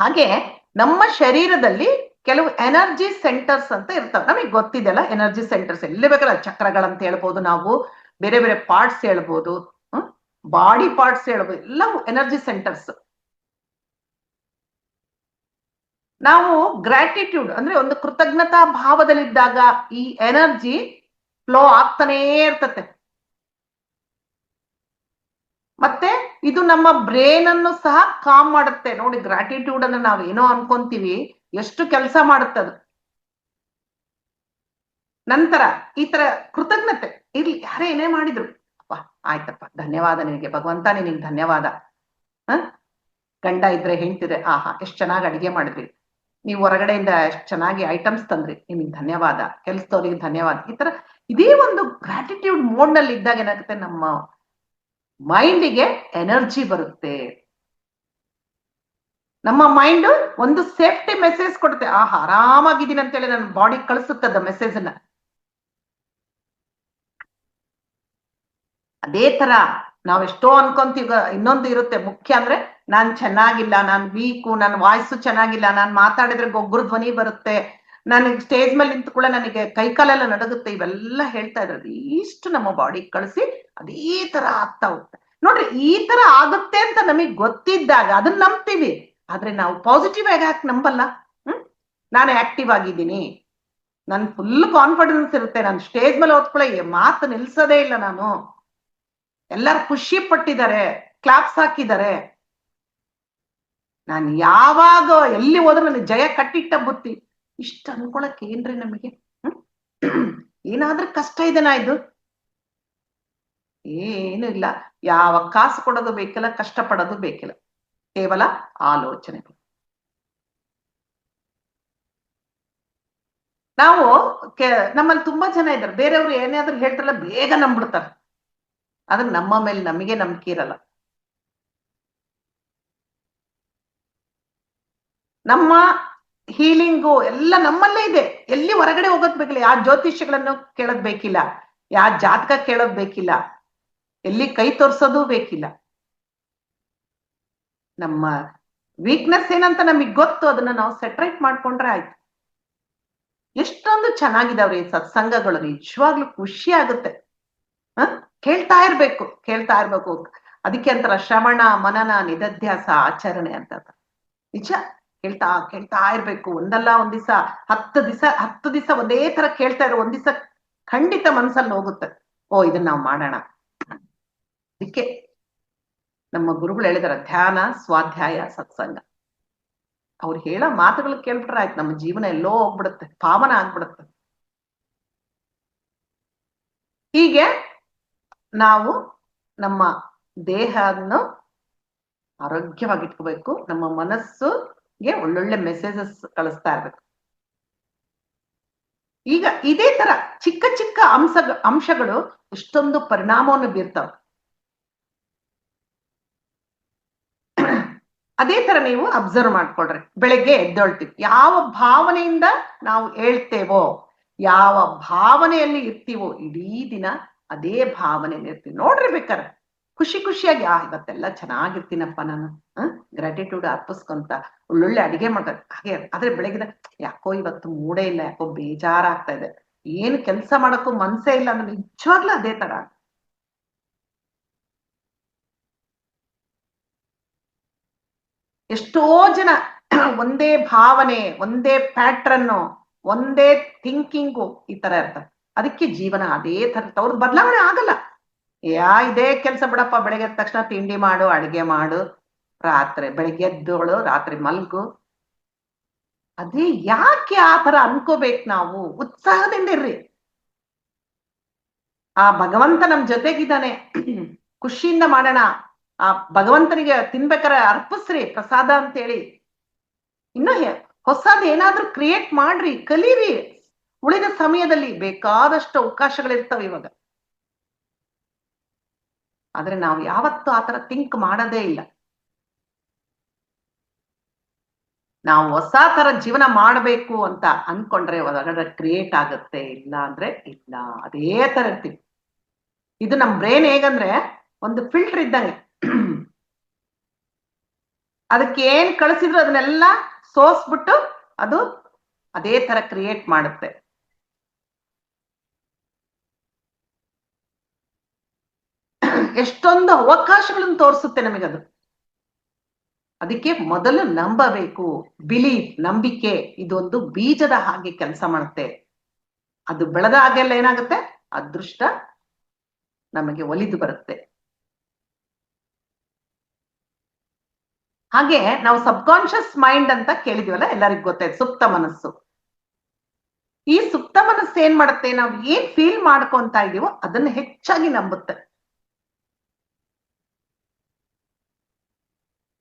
ಹಾಗೆ ನಮ್ಮ ಶರೀರದಲ್ಲಿ ಕೆಲವು ಎನರ್ಜಿ ಸೆಂಟರ್ಸ್ ಅಂತ ಇರ್ತವೆ. ನಮಗೆ ಗೊತ್ತಿದೆಯಲ್ಲ ಎನರ್ಜಿ ಸೆಂಟರ್ಸ್, ಎಲ್ಲಿ ಬೇಕಲ್ಲ, ಚಕ್ರಗಳಂತ ಹೇಳ್ಬೋದು, ನಾವು ಬೇರೆ ಬೇರೆ ಪಾರ್ಟ್ಸ್ ಹೇಳ್ಬೋದು, ಬಾಡಿ ಪಾರ್ಟ್ಸ್ ಹೇಳ್ಬೋದು, ಎಲ್ಲವೂ ಎನರ್ಜಿ ಸೆಂಟರ್ಸ್. ನಾವು ಗ್ರಾಟಿಟ್ಯೂಡ್ ಅಂದ್ರೆ ಒಂದು ಕೃತಜ್ಞತಾ ಭಾವದಲ್ಲಿದ್ದಾಗ ಈ ಎನರ್ಜಿ ಫ್ಲೋ ಆಗ್ತಾನೇ ಇರ್ತತೆ. ಮತ್ತೆ ಇದು ನಮ್ಮ ಬ್ರೇನ್ ಅನ್ನು ಸಹ ಕಾಮ್ ಮಾಡುತ್ತೆ. ನೋಡಿ, ಗ್ರಾಟಿಟ್ಯೂಡ್ ಅನ್ನ ನಾವು ಏನೋ ಅನ್ಕೊಂತೀವಿ, ಎಷ್ಟು ಕೆಲಸ ಮಾಡುತ್ತೆ ಅದು. ನಂತರ ಈ ತರ ಕೃತಜ್ಞತೆ ಇರ್ಲಿ, ಯಾರೇ ಏನೇ ಮಾಡಿದ್ರು, ಅಪ್ಪ ಆಯ್ತಪ್ಪ, ಧನ್ಯವಾದ ನಿನಗೆ ಭಗವಂತ, ನಿನಗೆ ಧನ್ಯವಾದ. ಗಂಡ ಇದ್ರೆ ಹೆಂಡ್ತಿದ್ರೆ, ಆಹಾ ಎಷ್ಟು ಚೆನ್ನಾಗಿ ಅಡಿಗೆ ಮಾಡಿದ್ರಿ, ನೀವು ಹೊರಗಡೆಯಿಂದ ಎಷ್ಟು ಚೆನ್ನಾಗಿ ಐಟಮ್ಸ್ ತಂದ್ರಿ, ನಿಮಗೆ ಧನ್ಯವಾದ. ಕೆಲ್ಸದವ್ರಿಗೆ ಧನ್ಯವಾದ. ಈ ತರ ಇದೇ ಒಂದು ಗ್ರಾಟಿಟ್ಯೂಡ್ ಮೋಡ್ ನಲ್ಲಿ ಇದ್ದಾಗ ಏನಾಗುತ್ತೆ, ನಮ್ಮ ಮೈಂಡಿಗೆ ಎನರ್ಜಿ ಬರುತ್ತೆ. ನಮ್ಮ ಮೈಂಡ್ ಒಂದು ಸೇಫ್ಟಿ ಮೆಸೇಜ್ ಕೊಡುತ್ತೆ, ಆಹಾ ಆರಾಮಾಗಿದ್ದೀನಿ ಅಂತೇಳಿ ನನ್ನ ಬಾಡಿ ಕಳಿಸುತ್ತದ ಮೆಸೇಜ್ ಅನ್ನ. ಅದೇ ತರ ನಾವೆಷ್ಟೋ ಅನ್ಕೊಂತೀವಿ. ಇನ್ನೊಂದು ಇರುತ್ತೆ ಮುಖ್ಯ, ಅಂದ್ರೆ ನಾನ್ ಚೆನ್ನಾಗಿಲ್ಲ, ನಾನ್ ವೀಕು, ನನ್ನ ವಾಯ್ಸು ಚೆನ್ನಾಗಿಲ್ಲ, ನಾನ್ ಮಾತಾಡಿದ್ರೆ ಗೊಗ್ಗುರು ಧ್ವನಿ ಬರುತ್ತೆ, ನನಗೆ ಸ್ಟೇಜ್ ಮೇಲೆ ನಿಂತು ಕೂಡ ನನಗೆ ಕೈಕಾಲೆಲ್ಲ ನಡಗುತ್ತೆ, ಇವೆಲ್ಲ ಹೇಳ್ತಾ ಇರೋದು ಇಷ್ಟು ನಮ್ಮ ಬಾಡಿ ಕಳಿಸಿ ಅದೇ ತರ ಆಗ್ತಾ ಹೋಗುತ್ತೆ. ನೋಡ್ರಿ, ಈ ತರ ಆಗುತ್ತೆ ಅಂತ ನಮಗ್ ಗೊತ್ತಿದ್ದಾಗ ಅದನ್ನ ನಂಬ್ತೀವಿ. ಆದ್ರೆ ನಾವು ಪಾಸಿಟಿವ್ ಆಗಿ ಯಾಕೆ ನಂಬಲ್ಲ? ನಾನು ಆಕ್ಟಿವ್ ಆಗಿದ್ದೀನಿ, ನನ್ ಫುಲ್ ಕಾನ್ಫಿಡೆನ್ಸ್ ಇರುತ್ತೆ, ನಾನು ಸ್ಟೇಜ್ ಮೇಲೆ ಹೋದ್ಕೊಳ್ಳೆ ಮಾತು ನಿಲ್ಸೋದೇ ಇಲ್ಲ ನಾನು, ಎಲ್ಲರೂ ಖುಷಿ ಪಟ್ಟಿದ್ದಾರೆ, ಕ್ಲಾಪ್ಸ್ ಹಾಕಿದ್ದಾರೆ, ನಾನು ಯಾವಾಗ ಎಲ್ಲಿ ಹೋದ್ರೆ ನನಗೆ ಜಯ ಕಟ್ಟಿಟ್ಟ ಬುತ್ತಿ. ಇಷ್ಟ ಅನ್ಕೊಳಕ್ ಏನ್ರಿ ನಮಗೆ? ಏನಾದ್ರೂ ಕಷ್ಟ ಇದೆನಾ ಇದು? ಏನು ಇಲ್ಲ. ಯಾವ ಕಾಸು ಕೊಡೋದು ಬೇಕಿಲ್ಲ, ಕಷ್ಟ ಪಡೋದು ಬೇಕಿಲ್ಲ, ಕೇವಲ ಆಲೋಚನೆಗಳು. ನಾವು ನಮ್ಮಲ್ಲಿ ತುಂಬಾ ಜನ ಇದ್ದಾರೆ, ಬೇರೆಯವ್ರು ಏನಾದ್ರೂ ಹೇಳ್ತಾರಲ್ಲ ಬೇಗ ನಂಬಿಡ್ತಾರೆ, ಆದ್ರೆ ನಮ್ಮ ಮೇಲೆ ನಮಗೆ ನಂಬಿಕೆ ಇರಲ್ಲ. ನಮ್ಮ ಹೀಲಿಂಗು ಎಲ್ಲ ನಮ್ಮಲ್ಲೇ ಇದೆ, ಎಲ್ಲಿ ಹೊರಗಡೆ ಹೋಗೋದ್ ಬೇಕಿಲ್ಲ, ಯಾವ ಜ್ಯೋತಿಷ್ಯಗಳನ್ನು ಕೇಳೋದ್ ಬೇಕಿಲ್ಲ, ಯಾವ ಜಾತಕ ಕೇಳೋದ್ ಬೇಕಿಲ್ಲ, ಎಲ್ಲಿ ಕೈ ತೋರ್ಸೋದು ಬೇಕಿಲ್ಲ. ನಮ್ಮ ವೀಕ್ನೆಸ್ ಏನಂತ ನಮಗ್ ಗೊತ್ತು, ಅದನ್ನ ನಾವು ಸೆಟ್ರೇಟ್ ಮಾಡ್ಕೊಂಡ್ರೆ ಆಯ್ತು. ಎಷ್ಟೊಂದು ಚೆನ್ನಾಗಿದಾವ್ರಿ ಸತ್ಸಂಗಗಳು, ನಿಜವಾಗ್ಲೂ ಖುಷಿ ಆಗುತ್ತೆ. ಕೇಳ್ತಾ ಇರ್ಬೇಕು, ಕೇಳ್ತಾ ಇರ್ಬೇಕು. ಅದಕ್ಕೆ ಅಂತಾರ ಶ್ರವಣ ಮನನ ನಿಧಧ್ಯಾಸ ಆಚರಣೆ ಅಂತ. ನಿಜ, ಕೇಳ್ತಾ ಕೇಳ್ತಾ ಇರ್ಬೇಕು. ಒಂದಲ್ಲ ಒಂದ್ ದಿವಸ 10 ದಿವಸ ಒಂದೇ ತರ ಕೇಳ್ತಾ ಇರೋ, ಒಂದ್ ದಿವಸ ಖಂಡಿತ ಮನ್ಸಲ್ಲಿ ಹೋಗುತ್ತೆ, ಓ ಇದನ್ನ ನಾವು ಮಾಡೋಣ. ಅದಕ್ಕೆ ನಮ್ಮ ಗುರುಗಳು ಹೇಳಿದಾರ, ಧ್ಯಾನ, ಸ್ವಾಧ್ಯಾಯ, ಸತ್ಸಂಗ. ಅವ್ರು ಹೇಳೋ ಮಾತುಗಳು ಕೇಳ್ಬಿಟ್ರೆ ಆಯ್ತು, ನಮ್ಮ ಜೀವನ ಎಲ್ಲೋ ಹೋಗ್ಬಿಡುತ್ತೆ, ಪಾವನ ಆಗ್ಬಿಡುತ್ತೆ. ಹೀಗೆ ನಾವು ನಮ್ಮ ದೇಹವನ್ನು ಆರೋಗ್ಯವಾಗಿಟ್ಕೋಬೇಕು, ನಮ್ಮ ಮನಸ್ಸುಗೆ ಒಳ್ಳೊಳ್ಳೆ ಮೆಸೇಜಸ್ ಕಳಿಸ್ತಾ ಇರ್ಬೇಕು. ಈಗ ಇದೇ ತರ ಚಿಕ್ಕ ಚಿಕ್ಕ ಅಂಶಗಳು ಎಷ್ಟೊಂದು ಪರಿಣಾಮವನ್ನು ಬೀರ್ತಾವೆ. ಅದೇ ತರ ನೀವು ಅಬ್ಸರ್ವ್ ಮಾಡ್ಕೊಳ್ರಿ. ಬೆಳಗ್ಗೆ ಎದ್ದೊಳ್ತೀವಿ, ಯಾವ ಭಾವನೆಯಿಂದ ನಾವು ಹೇಳ್ತೇವೋ, ಯಾವ ಭಾವನೆಯಲ್ಲಿ ಇರ್ತೀವೋ ಇಡೀ ದಿನ ಅದೇ ಭಾವನೆಯಲ್ಲಿ ಇರ್ತೀವಿ. ನೋಡ್ರಿ ಬೇಕಾರೆ ಖುಷಿ ಖುಷಿಯಾಗಿ, ಇವತ್ತೆಲ್ಲ ಚೆನ್ನಾಗಿರ್ತೀನಪ್ಪ ನಾನು, ಗ್ರಾಟಿಟ್ಯೂಡ್ ಅರ್ಪಿಸ್ಕೊಂತ ಒಳ್ಳೊಳ್ಳೆ ಅಡಿಗೆ ಮಾಡ್ತಾರೆ ಹಾಗೆ. ಆದ್ರೆ ಬೆಳಗ್ಗೆ ಯಾಕೋ ಇವತ್ತು ಮೂಡೇ ಇಲ್ಲ, ಯಾಕೋ ಬೇಜಾರಾಗ್ತಾ ಇದೆ, ಏನು ಕೆಲಸ ಮಾಡಕ್ಕೂ ಮನ್ಸೇ ಇಲ್ಲ ಅಂದ್ರೆ ನಿಜವಾಗ್ಲೂ ಅದೇ ತರ. ಎಷ್ಟೋ ಜನ ಒಂದೇ ಭಾವನೆ, ಒಂದೇ ಪ್ಯಾಟ್ರನ್ನು, ಒಂದೇ ಥಿಂಕಿಂಗು ಈ ತರ ಇರ್ತಾರೆ. ಅದಕ್ಕೆ ಜೀವನ ಅದೇ ತರ ಅವ್ರದ್ದು ಬದಲಾವಣೆ ಆಗಲ್ಲ. ಇದೇ ಕೆಲಸ ಬಿಡಪ್ಪ, ಬೆಳಗ್ಗೆ ಎದ್ದ ತಕ್ಷಣ ತಿಂಡಿ ಮಾಡು, ಅಡಿಗೆ ಮಾಡು, ರಾತ್ರಿ ಬೆಳಗ್ಗೆ ಎದ್ದೋಳು, ರಾತ್ರಿ ಮಲ್ಗು. ಅದೇ ಯಾಕೆ ಆ ತರ ಅನ್ಕೋಬೇಕು ನಾವು? ಉತ್ಸಾಹದಿಂದ ಇರ್ರಿ. ಆ ಭಗವಂತ ನಮ್ ಜೊತೆಗಿದ್ದಾನೆ, ಖುಷಿಯಿಂದ ಮಾಡೋಣ. ಆ ಭಗವಂತನಿಗೆ ತಿನ್ಬೇಕಾರೆ ಅರ್ಪಿಸ್ರಿ ಪ್ರಸಾದ ಅಂತೇಳಿ. ಇನ್ನು ಹೊಸದ್ ಏನಾದ್ರೂ ಕ್ರಿಯೇಟ್ ಮಾಡ್ರಿ, ಕಲೀರಿ. ಉಳಿದ ಸಮಯದಲ್ಲಿ ಬೇಕಾದಷ್ಟು ಅವಕಾಶಗಳಿರ್ತಾವೆ ಇವಾಗ. ಆದ್ರೆ ನಾವು ಯಾವತ್ತೂ ಆತರ ಥಿಂಕ್ ಮಾಡೋದೇ ಇಲ್ಲ. ನಾವು ಹೊಸ ತರ ಜೀವನ ಮಾಡಬೇಕು ಅಂತ ಅನ್ಕೊಂಡ್ರೆ ಹೊರಗಡೆ ಕ್ರಿಯೇಟ್ ಆಗುತ್ತೆ, ಇಲ್ಲ ಅಂದ್ರೆ ಇಲ್ಲ, ಅದೇ ತರ ಇರ್ತೀವಿ. ಇದು ನಮ್ ಬ್ರೈನ್ ಹೇಗಂದ್ರೆ ಒಂದು ಫಿಲ್ಟರ್ ಇದ್ದಂಗೆ. ಅದಕ್ಕೆ ಏನ್ ಕಳಿಸಿದ್ರು ಅದನ್ನೆಲ್ಲ ಸೋಸ್ಬಿಟ್ಟು ಅದು ಅದೇ ತರ ಕ್ರಿಯೇಟ್ ಮಾಡುತ್ತೆ. ಎಷ್ಟೊಂದು ಅವಕಾಶಗಳನ್ನು ತೋರಿಸುತ್ತೆ ನಮಗದು. ಅದಕ್ಕೆ ಮೊದಲು ನಂಬಬೇಕು. ಬಿಲೀಫ್, ನಂಬಿಕೆ, ಇದೊಂದು ಬೀಜದ ಹಾಗೆ ಕೆಲಸ ಮಾಡುತ್ತೆ. ಅದು ಬೆಳೆದ ಹಾಗೆಲ್ಲ ಏನಾಗುತ್ತೆ, ಅದೃಷ್ಟ ನಮಗೆ ಒಲಿದು ಬರುತ್ತೆ. ಹಾಗೆ ನಾವು ಸಬ್ಕಾನ್ಶಿಯಸ್ ಮೈಂಡ್ ಅಂತ ಕೇಳಿದೀವಲ್ಲ, ಎಲ್ಲರಿಗೂ ಗೊತ್ತಾಯ್ತು, ಸುಪ್ತ ಮನಸ್ಸು. ಈ ಸುಪ್ತ ಮನಸ್ಸು ಏನ್ ಮಾಡುತ್ತೆ, ನಾವು ಏನ್ ಫೀಲ್ ಮಾಡ್ಕೊಂತ ಇದೀವೋ ಅದನ್ನ ಹೆಚ್ಚಾಗಿ ನಂಬುತ್ತೆ.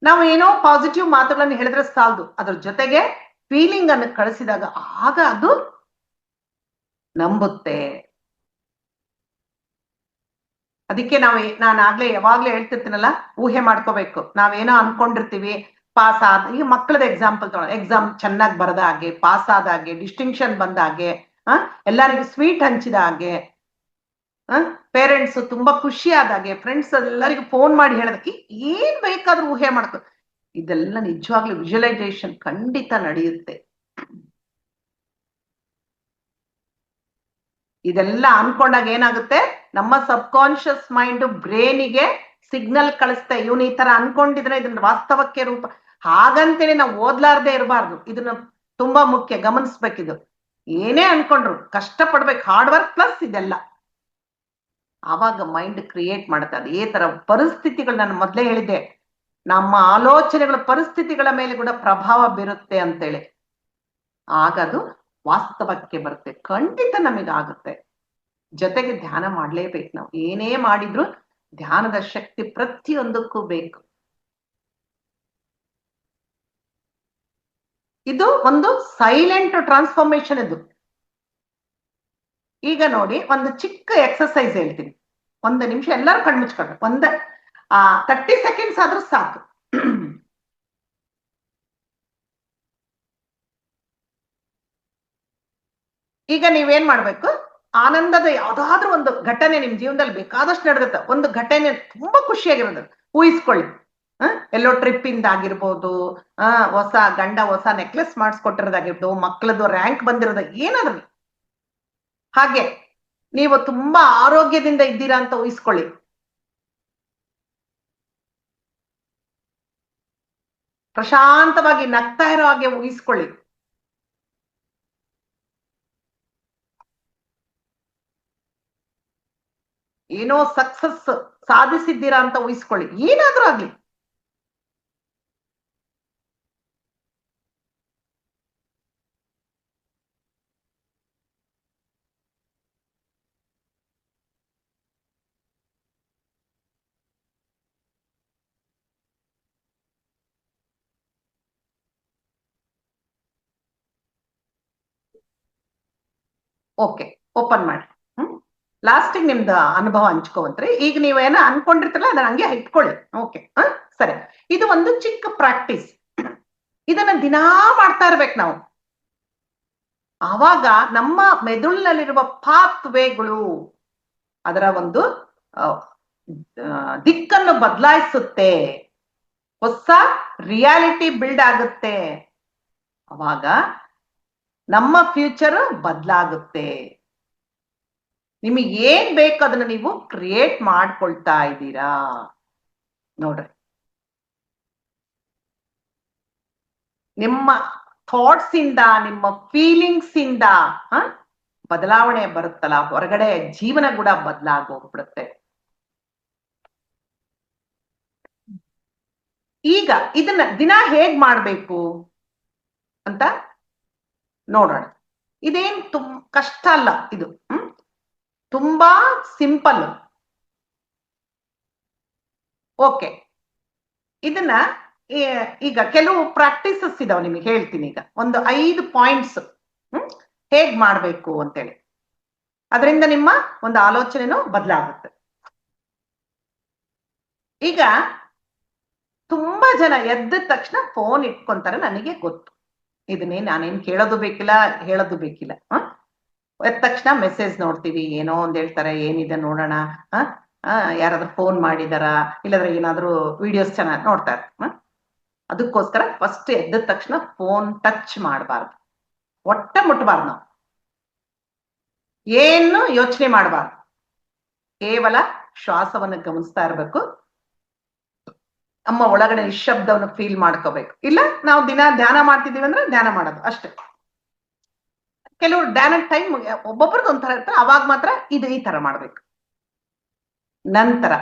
ನಾವು ಏನೋ ಪಾಸಿಟಿವ್ ಮಾತುಗಳನ್ನು ಹೇಳಿದ್ರೆ ಸಾಲದು, ಅದ್ರ ಜೊತೆಗೆ ಫೀಲಿಂಗ್ ಅನ್ನು ಕಳಿಸಿದಾಗ ಆಗ ಅದು ನಂಬುತ್ತೆ. ಅದಕ್ಕೆ ನಾನು ಆಗ್ಲೇ ಯಾವಾಗ್ಲೂ ಹೇಳ್ತಿರ್ತೀನಲ್ಲ, ಊಹೆ ಮಾಡ್ಕೋಬೇಕು. ನಾವೇನೋ ಅನ್ಕೊಂಡಿರ್ತೀವಿ, ಪಾಸ್ ಆದ, ಈಗ ಮಕ್ಕಳದ ಎಕ್ಸಾಂಪಲ್ ತಗೊಳ್ಳೋಣ. ಎಕ್ಸಾಮ್ ಚೆನ್ನಾಗಿ ಬರದ ಹಾಗೆ, ಪಾಸ್ ಆದ ಹಾಗೆ, ಡಿಸ್ಟಿಂಕ್ಷನ್ ಬಂದ ಹಾಗೆ, ಎಲ್ಲರಿಗೂ ಸ್ವೀಟ್ ಹಂಚಿದ ಹಾಗೆ, ಪೇರೆಂಟ್ಸ್ ತುಂಬಾ ಖುಷಿ ಆದಾಗೆ, ಫ್ರೆಂಡ್ಸ್ ಎಲ್ಲರಿಗೂ ಫೋನ್ ಮಾಡಿ ಹೇಳೋದಕ್ಕೆ ಏನ್ ಬೇಕಾದ್ರೂ ಊಹೆ ಮಾಡ್ಕೊ. ಇದೆಲ್ಲ ನಿಜವಾಗ್ಲೂ ವಿಜುವಲೈಸೇಷನ್ ಖಂಡಿತ ನಡೆಯುತ್ತೆ. ಇದೆಲ್ಲ ಅನ್ಕೊಂಡಾಗ ಏನಾಗುತ್ತೆ, ನಮ್ಮ ಸಬ್ ಕಾನ್ಶಿಯಸ್ ಮೈಂಡ್ ಬ್ರೇನಿಗೆ ಸಿಗ್ನಲ್ ಕಳಿಸ್ತೆ, ಇವನು ಈ ತರ ಅನ್ಕೊಂಡಿದ್ರೆ ಇದನ್ನ ವಾಸ್ತವಕ್ಕೆ ರೂಪ. ಹಾಗಂತೇಳಿ ನಾವು ಓದ್ಲಾರ್ದೆ ಇರಬಾರ್ದು. ಇದನ್ನ ತುಂಬಾ ಮುಖ್ಯ, ಗಮನಿಸ್ಬೇಕಿದು. ಏನೇ ಅನ್ಕೊಂಡ್ರು ಕಷ್ಟ ಪಡ್ಬೇಕು, ಹಾರ್ಡ್ ವರ್ಕ್ ಪ್ಲಸ್ ಇದೆಲ್ಲ. ಆವಾಗ ಮೈಂಡ್ ಕ್ರಿಯೇಟ್ ಮಾಡುತ್ತೆ. ಅದೇ ತರ ಪರಿಸ್ಥಿತಿಗಳು, ನಾನು ಮೊದಲೇ ಹೇಳಿದ್ದೆ, ನಮ್ಮ ಆಲೋಚನೆಗಳ ಪರಿಸ್ಥಿತಿಗಳ ಮೇಲೆ ಕೂಡ ಪ್ರಭಾವ ಬೀರುತ್ತೆ ಅಂತೇಳಿ. ಆಗದು ವಾಸ್ತವಕ್ಕೆ ಬರುತ್ತೆ, ಖಂಡಿತ ನಮಗಾಗುತ್ತೆ. ಜೊತೆಗೆ ಧ್ಯಾನ ಮಾಡ್ಲೇಬೇಕು. ನಾವು ಏನೇ ಮಾಡಿದ್ರು ಧ್ಯಾನದ ಶಕ್ತಿ ಪ್ರತಿಯೊಂದಕ್ಕೂ ಬೇಕು. ಇದು ಒಂದು ಸೈಲೆಂಟ್ ಟ್ರಾನ್ಸ್ಫಾರ್ಮೇಶನ್. ಇದು ಈಗ ನೋಡಿ, ಒಂದು ಚಿಕ್ಕ ಎಕ್ಸರ್ಸೈಸ್ ಹೇಳ್ತೀನಿ. 1 ನಿಮಿಷ ಎಲ್ಲರೂ ಕಣ್ಮುಚ್ಕೊಳ್ಬೇಕು. 30 ಸೆಕೆಂಡ್ಸ್ ಆದ್ರೂ ಸಾಕು. ಈಗ ನೀವೇನ್ ಮಾಡ್ಬೇಕು, ಆನಂದದ ಯಾವ್ದಾದ್ರೂ ಒಂದು ಘಟನೆ ನಿಮ್ ಜೀವನದಲ್ಲಿ ಬೇಕಾದಷ್ಟು ನಡೆದತ್ತ, ಒಂದು ಘಟನೆ ತುಂಬಾ ಖುಷಿಯಾಗಿರೋದು ಊಹಿಸ್ಕೊಳ್ಳಿ. ಎಲ್ಲೋ ಟ್ರಿಪ್ ಇಂದ ಆಗಿರ್ಬೋದು, ಹೊಸ ಗಂಡ ಹೊಸ ನೆಕ್ಲೆಸ್ ಮಾಡಿಸ್ಕೊಟ್ಟಿರೋದಾಗಿರ್ಬೋದು, ಮಕ್ಕಳದು ರ್ಯಾಂಕ್ ಬಂದಿರೋದ, ಏನಾದ್ರು. ಹಾಗೆ ನೀವು ತುಂಬಾ ಆರೋಗ್ಯದಿಂದ ಇದ್ದೀರಾ ಅಂತ ಊಹಿಸ್ಕೊಳ್ಳಿ. ಪ್ರಶಾಂತವಾಗಿ ನಗ್ತಾ ಇರೋ ಹಾಗೆ ಊಹಿಸ್ಕೊಳ್ಳಿ. ಏನೋ ಸಕ್ಸಸ್ ಸಾಧಿಸಿದ್ದೀರಾ ಅಂತ ಊಹಿಸ್ಕೊಳ್ಳಿ, ಏನಾದ್ರೂ ಆಗ್ಲಿ. ಓಕೆ, ಓಪನ್ ಮಾಡಿ. ಲಾಸ್ಟಿಗೆ ನಿಮ್ದು ಅನುಭವ ಹಂಚ್ಕೋವಂತ್ರಿ. ಈಗ ನೀವೇನ ಅನ್ಕೊಂಡಿರ್ತಿರಲ್ಲ ಅದನ್ನ ಹಂಗೆ ಇಟ್ಕೊಳ್ಳಿ. ಓಕೆ, ಸರಿ. ಇದು ಒಂದು ಚಿಕ್ಕ ಪ್ರಾಕ್ಟೀಸ್. ಇದನ್ನ ದಿನಾ ಮಾಡ್ತಾ ಇರ್ಬೇಕು ನಾವು. ಆವಾಗ ನಮ್ಮ ಮೆದುಳಿನಲ್ಲಿರುವ ಪಾತ್ ವೇಗಳು ಅದರ ಒಂದು ದಿಕ್ಕನ್ನು ಬದಲಾಯಿಸುತ್ತೆ. ಹೊಸ ರಿಯಾಲಿಟಿ ಬಿಲ್ಡ್ ಆಗುತ್ತೆ. ಅವಾಗ ನಮ್ಮ ಫ್ಯೂಚರ್ ಬದಲಾಗುತ್ತೆ. ನಿಮಗೆ ಏನ್ ಬೇಕು ಅದನ್ನ ನೀವು ಕ್ರಿಯೇಟ್ ಮಾಡ್ಕೊಳ್ತಾ ಇದ್ದೀರಾ ನೋಡ್ರಿ. ನಿಮ್ಮ ಥಾಟ್ಸ್ ಇಂದ, ನಿಮ್ಮ ಫೀಲಿಂಗ್ಸ್ ಇಂದ ಬದಲಾವಣೆ ಬರುತ್ತಲ್ಲ, ಹೊರಗಡೆ ಜೀವನ ಕೂಡ ಬದಲಾಗೋಗ್ಬಿಡುತ್ತೆ. ಈಗ ಇದನ್ನ ದಿನ ಹೇಗ್ ಮಾಡ್ಬೇಕು ಅಂತ ನೋಡೋಣ. ಇದೇನ್ ಕಷ್ಟ ಅಲ್ಲ, ಇದು ತುಂಬಾ ಸಿಂಪಲ್. ಓಕೆ, ಇದನ್ನ ಈಗ ಕೆಲವು ಪ್ರಾಕ್ಟೀಸಸ್ ಇದಾವೆ, ನಿಮಗೆ ಹೇಳ್ತೀನಿ. ಈಗ ಒಂದು 5 ಪಾಯಿಂಟ್ಸ್ ಹೇಗ್ ಮಾಡ್ಬೇಕು ಅಂತೇಳಿ, ಅದರಿಂದ ನಿಮ್ಮ ಒಂದು ಆಲೋಚನೆನೂ ಬದಲಾಗುತ್ತೆ. ಈಗ ತುಂಬಾ ಜನ ಎದ್ದ ತಕ್ಷಣ ಫೋನ್ ಇಟ್ಕೊಂತಾರೆ, ನನಗೆ ಗೊತ್ತು. ಇದನ್ನೇ ನಾನೇನ್ ಕೇಳೋದು ಬೇಕಿಲ್ಲ, ಹೇಳೋದು ಬೇಕಿಲ್ಲ. ಎದ್ದ ತಕ್ಷಣ ಮೆಸೇಜ್ ನೋಡ್ತೀವಿ, ಏನೋ ಒಂದ್ ಹೇಳ್ತಾರೆ, ಏನಿದೆ ನೋಡೋಣ, ಯಾರಾದ್ರೂ ಫೋನ್ ಮಾಡಿದಾರ, ಇಲ್ಲಾಂದ್ರೆ ಏನಾದ್ರೂ ವಿಡಿಯೋಸ್ ಚೆನ್ನಾಗಿ ನೋಡ್ತಾ ಇರ್ತಾರೆ. ಅದಕ್ಕೋಸ್ಕರ ಫಸ್ಟ್ ಎದ್ದ ತಕ್ಷಣ ಫೋನ್ ಟಚ್ ಮಾಡಬಾರ್ದು, ಒಟ್ಟ ಮುಟ್ಬಾರ್ದು. ನಾವು ಏನು ಯೋಚನೆ ಮಾಡಬಾರ್ದು, ಕೇವಲ ಶ್ವಾಸವನ್ನು ಗಮನಿಸ್ತಾ ಇರ್ಬೇಕು. ನಮ್ಮ ಒಳಗಡೆ ನಿಶಬ್ದವನ್ನು ಫೀಲ್ ಮಾಡ್ಕೋಬೇಕು. ಇಲ್ಲ ನಾವು ದಿನ ಧ್ಯಾನ ಮಾಡ್ತಿದೀವಿ ಅಂದ್ರೆ ಧ್ಯಾನ ಮಾಡೋದು ಅಷ್ಟೇ. ಕೆಲವರು ಧ್ಯಾನ ಟೈಮ್ ಒಬ್ಬೊಬ್ರದ್ದು ಒಂಥರ ಇರ್ತಾರೆ, ಅವಾಗ ಮಾತ್ರ ಇದು ಈ ತರ ಮಾಡ್ಬೇಕು. ನಂತರ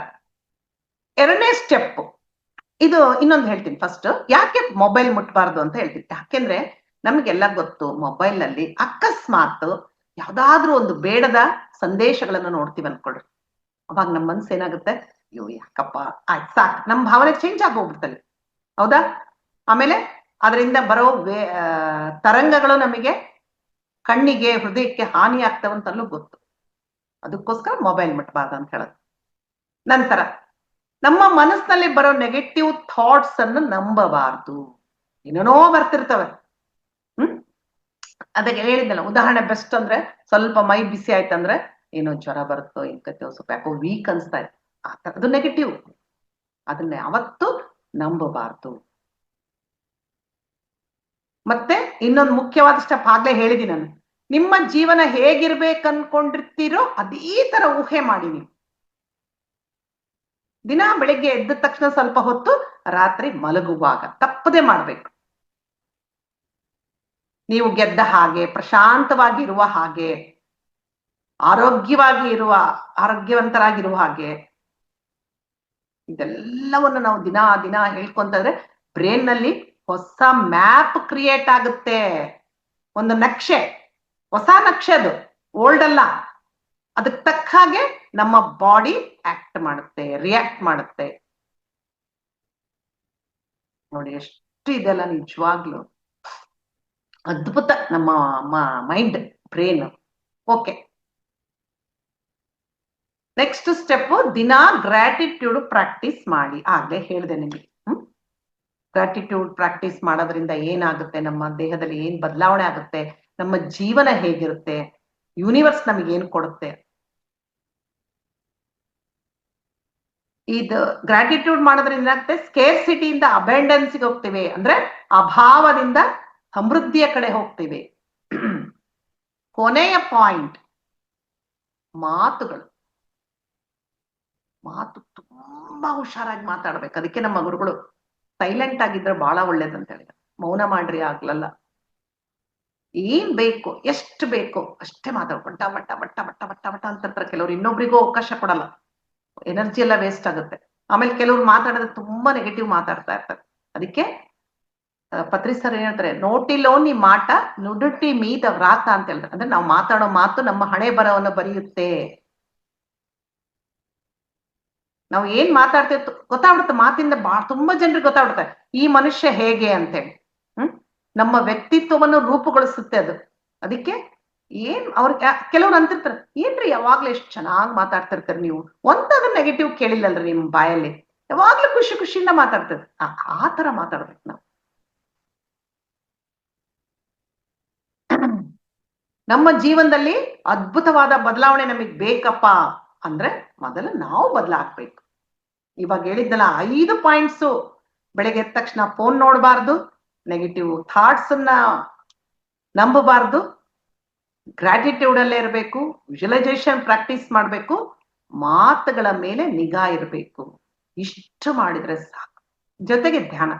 2ನೇ ಸ್ಟೆಪ್, ಇದು ಇನ್ನೊಂದು ಹೇಳ್ತೀನಿ. ಫಸ್ಟ್ ಯಾಕೆ ಮೊಬೈಲ್ ಮುಟ್ಬಾರ್ದು ಅಂತ ಹೇಳ್ತೀನಿ. ಯಾಕೆಂದ್ರೆ ನಮ್ಗೆಲ್ಲ ಗೊತ್ತು, ಮೊಬೈಲ್ ನಲ್ಲಿ ಅಕಸ್ಮಾತ್ ಯಾವ್ದಾದ್ರೂ ಒಂದು ಬೇಡದ ಸಂದೇಶಗಳನ್ನು ನೋಡ್ತೀವಿ ಅನ್ಕೊಳ್ರಿ, ಅವಾಗ ನಮ್ಮ ಮನ್ಸು ಏನಾಗುತ್ತೆ, ಅಯ್ಯೋ ಯಾಕಪ್ಪ, ಆಯ್ತು ಸಾಕು, ನಮ್ಮ ಭಾವನೆ ಚೇಂಜ್ ಆಗೋಗ್ಬಿಡ್ತಲ್ಲ, ಹೌದಾ? ಆಮೇಲೆ ಅದರಿಂದ ಬರೋ ತರಂಗಗಳು ನಮಗೆ ಕಣ್ಣಿಗೆ, ಹೃದಯಕ್ಕೆ ಹಾನಿ ಆಗ್ತವಂತಲೂ ಗೊತ್ತು. ಅದಕ್ಕೋಸ್ಕರ ಮೊಬೈಲ್ ಮುಟ್ಬಾರ್ದು ಅಂತ ಹೇಳೋದು. ನಂತರ ನಮ್ಮ ಮನಸ್ಸಿನಲ್ಲಿ ಬರೋ ನೆಗೆಟಿವ್ ಥಾಟ್ಸ್ ಅನ್ನು ನಂಬಬಾರ್ದು. ಏನೇನೋ ಬರ್ತಿರ್ತವೆ. ಅದಕ್ಕೆ ಹೇಳಿದ್ನಲ್ಲ, ಉದಾಹರಣೆ ಬೆಸ್ಟ್ ಅಂದ್ರೆ, ಸ್ವಲ್ಪ ಮೈ ಬಿಸಿ ಆಯ್ತಂದ್ರೆ ಏನೋ ಜ್ವರ ಬರುತ್ತೋ, ಇಂಕತ್ತೋ, ಸ್ವಲ್ಪ ಯಾಕೋ ವೀಕ್ ಅನ್ಸ್ತಾ ಇತ್ತು, ಅದು ನೆಗೆಟಿವ್. ಅದನ್ನ ಯಾವತ್ತೂ ನಂಬಬಾರ್ದು. ಮತ್ತೆ ಇನ್ನೊಂದು ಮುಖ್ಯವಾದ ಸ್ಟೆಪ್, ಆಗ್ಲೇ ಹೇಳಿದೀನಿ ನಾನು, ನಿಮ್ಮ ಜೀವನ ಹೇಗಿರ್ಬೇಕು ಅನ್ಕೊಂಡಿರ್ತೀರೋ ಅದೇ ತರ ಊಹೆ ಮಾಡಿ. ನೀವು ದಿನ ಬೆಳಿಗ್ಗೆ ಎದ್ದ ತಕ್ಷಣ ಸ್ವಲ್ಪ ಹೊತ್ತು, ರಾತ್ರಿ ಮಲಗುವಾಗ ತಪ್ಪದೆ ಮಾಡ್ಬೇಕು. ನೀವು ಗೆದ್ದ ಹಾಗೆ, ಪ್ರಶಾಂತವಾಗಿರುವ ಹಾಗೆ, ಆರೋಗ್ಯವಂತರಾಗಿರುವ ಹಾಗೆ, ಇದೆಲ್ಲವನ್ನು ನಾವು ದಿನ ದಿನ ಹೇಳ್ಕೊಂತಂದ್ರೆ ಬ್ರೇನ್ ನಲ್ಲಿ ಹೊಸ ಮ್ಯಾಪ್ ಕ್ರಿಯೇಟ್ ಆಗುತ್ತೆ. ಒಂದು ನಕ್ಷೆ, ಹೊಸ ನಕ್ಷೆ, ಅದು ಓಲ್ಡ್ ಅಲ್ಲ. ಅದಕ್ಕೆ ತಕ್ಕ ಹಾಗೆ ನಮ್ಮ ಬಾಡಿ ಆಕ್ಟ್ ಮಾಡುತ್ತೆ, ರಿಯಾಕ್ಟ್ ಮಾಡುತ್ತೆ. ನೋಡಿ ಎಷ್ಟು ಇದೆಲ್ಲ ನಿಜವಾಗ್ಲು ಅದ್ಭುತ ನಮ್ಮ mind, brain. Okay, next step, ದಿನ ಗ್ರಾಟಿಟ್ಯೂಡ್ ಪ್ರಾಕ್ಟೀಸ್ ಮಾಡಿ. ಆಗ್ಲೇ ಹೇಳಿದೆ ನಿಮಗೆ, ಗ್ರಾಟಿಟ್ಯೂಡ್ ಪ್ರಾಕ್ಟೀಸ್ ಮಾಡೋದ್ರಿಂದ ಏನಾಗುತ್ತೆ, ನಮ್ಮ ದೇಹದಲ್ಲಿ ಏನ್ ಬದಲಾವಣೆ ಆಗುತ್ತೆ, ನಮ್ಮ ಜೀವನ ಹೇಗಿರುತ್ತೆ, ಯೂನಿವರ್ಸ್ ನಮಗೆ ಏನ್ ಕೊಡುತ್ತೆ. ಇದು ಗ್ರಾಟಿಟ್ಯೂಡ್ ಮಾಡೋದ್ರಿಂದ ಏನಾಗುತ್ತೆ, ಸ್ಕೇರ್ಸಿಟಿಯಿಂದ ಅಬೆಂಡೆನ್ಸ್ಗೆ ಹೋಗ್ತೀವಿ, ಅಂದ್ರೆ ಅಭಾವದಿಂದ ಸಮೃದ್ಧಿಯ ಕಡೆ ಹೋಗ್ತೀವಿ. ಕೊನೆಯ ಪಾಯಿಂಟ್, ಮಾತು ತುಂಬಾ ಹುಷಾರಾಗಿ ಮಾತಾಡ್ಬೇಕು. ಅದಕ್ಕೆ ನಮ್ಮ ಗುರುಗಳು ಸೈಲೆಂಟ್ ಆಗಿದ್ರೆ ಬಹಳ ಒಳ್ಳೇದಂತ ಹೇಳಿದ, ಮೌನ ಮಾಡ್ರಿ ಆಗ್ಲಲ್ಲ. ಏನ್ ಬೇಕು, ಎಷ್ಟು ಬೇಕು ಅಷ್ಟೇ ಮಾತಾಡ್ಕೊಂಡ ಬಟ್ಟ ಬಟ್ಟ ಬಟ್ಟ ಬಟ್ಟ ಬಟ್ಟ ಅಂತಿರ್ತಾರೆ ಕೆಲವ್ರು. ಇನ್ನೊಬ್ರಿಗೂ ಅವಕಾಶ ಕೊಡಲ್ಲ, ಎನರ್ಜಿ ಎಲ್ಲ ವೇಸ್ಟ್ ಆಗುತ್ತೆ. ಆಮೇಲೆ ಕೆಲವ್ರು ಮಾತಾಡಿದ್ರೆ ತುಂಬಾ ನೆಗೆಟಿವ್ ಮಾತಾಡ್ತಾ ಇರ್ತಾರೆ. ಅದಕ್ಕೆ ಪತ್ರಿ ಸರ್ ಏನ್ ಹೇಳ್ತಾರೆ, ನೋಟಿಲೋನಿ ಮಾಟ ನುಡುಟಿ ಮೀದ ವ್ರಾತ ಅಂತ ಹೇಳ್ತಾರೆ. ಅಂದ್ರೆ ನಾವು ಮಾತಾಡೋ ಮಾತು ನಮ್ಮ ಹಣೆ ಬರವನ್ನು ಬರೆಯುತ್ತೆ. ನಾವು ಏನ್ ಮಾತಾಡ್ತೇವೆ ಗೊತ್ತಾಗ್ಬಿಡುತ್ತೆ, ಮಾತಿಂದ ತುಂಬಾ ಜನರಿಗೆ ಗೊತ್ತಾಗ್ಬಿಡುತ್ತೆ ಈ ಮನುಷ್ಯ ಹೇಗೆ ಅಂತೇಳಿ. ನಮ್ಮ ವ್ಯಕ್ತಿತ್ವವನ್ನು ರೂಪುಗೊಳಿಸುತ್ತೆ ಅದು. ಅದಕ್ಕೆ ಏನ್ ಕೆಲವ್ರು ಅಂತಿರ್ತಾರೆ, ಏನ್ರಿ ಯಾವಾಗ್ಲೂ ಎಷ್ಟು ಚೆನ್ನಾಗಿ ಮಾತಾಡ್ತಿರ್ತಾರೆ ನೀವು, ಒಂದಾದ್ರೂ ನೆಗೆಟಿವ್ ಕೇಳಿಲ್ಲಲ್ರಿ ನಿಮ್ ಬಾಯಲ್ಲಿ, ಯಾವಾಗ್ಲೂ ಖುಷಿ ಖುಷಿಯಿಂದ ಮಾತಾಡ್ತಾರೆ. ಆ ತರ ಮಾತಾಡ್ಬೇಕು ನಾವು. ನಮ್ಮ ಜೀವನದಲ್ಲಿ ಅದ್ಭುತವಾದ ಬದಲಾವಣೆ ನಮಗ್ ಬೇಕಪ್ಪ ಅಂದ್ರೆ ಮೊದಲು ನಾವು ಬದಲಾಗ್ಬೇಕು. ಇವಾಗ ಹೇಳಿದ್ನಲ್ಲ 5 ಪಾಯಿಂಟ್ಸು, ಬೆಳಗ್ಗೆ ಎದ್ದ ತಕ್ಷಣ ಫೋನ್ ನೋಡಬಾರ್ದು, ನೆಗೆಟಿವ್ ಥಾಟ್ಸ್ ಅನ್ನ ನಂಬಬಾರ್ದು, ಗ್ರಾಟಿಟ್ಯೂಡ್ ಅಲ್ಲೇ ಇರಬೇಕು, ವಿಜುವಲೈಸೇಷನ್ ಪ್ರಾಕ್ಟೀಸ್ ಮಾಡಬೇಕು, ಮಾತುಗಳ ಮೇಲೆ ನಿಗಾ ಇರಬೇಕು. ಇಷ್ಟು ಮಾಡಿದ್ರೆ ಸಾಕು. ಜೊತೆಗೆ ಧ್ಯಾನ.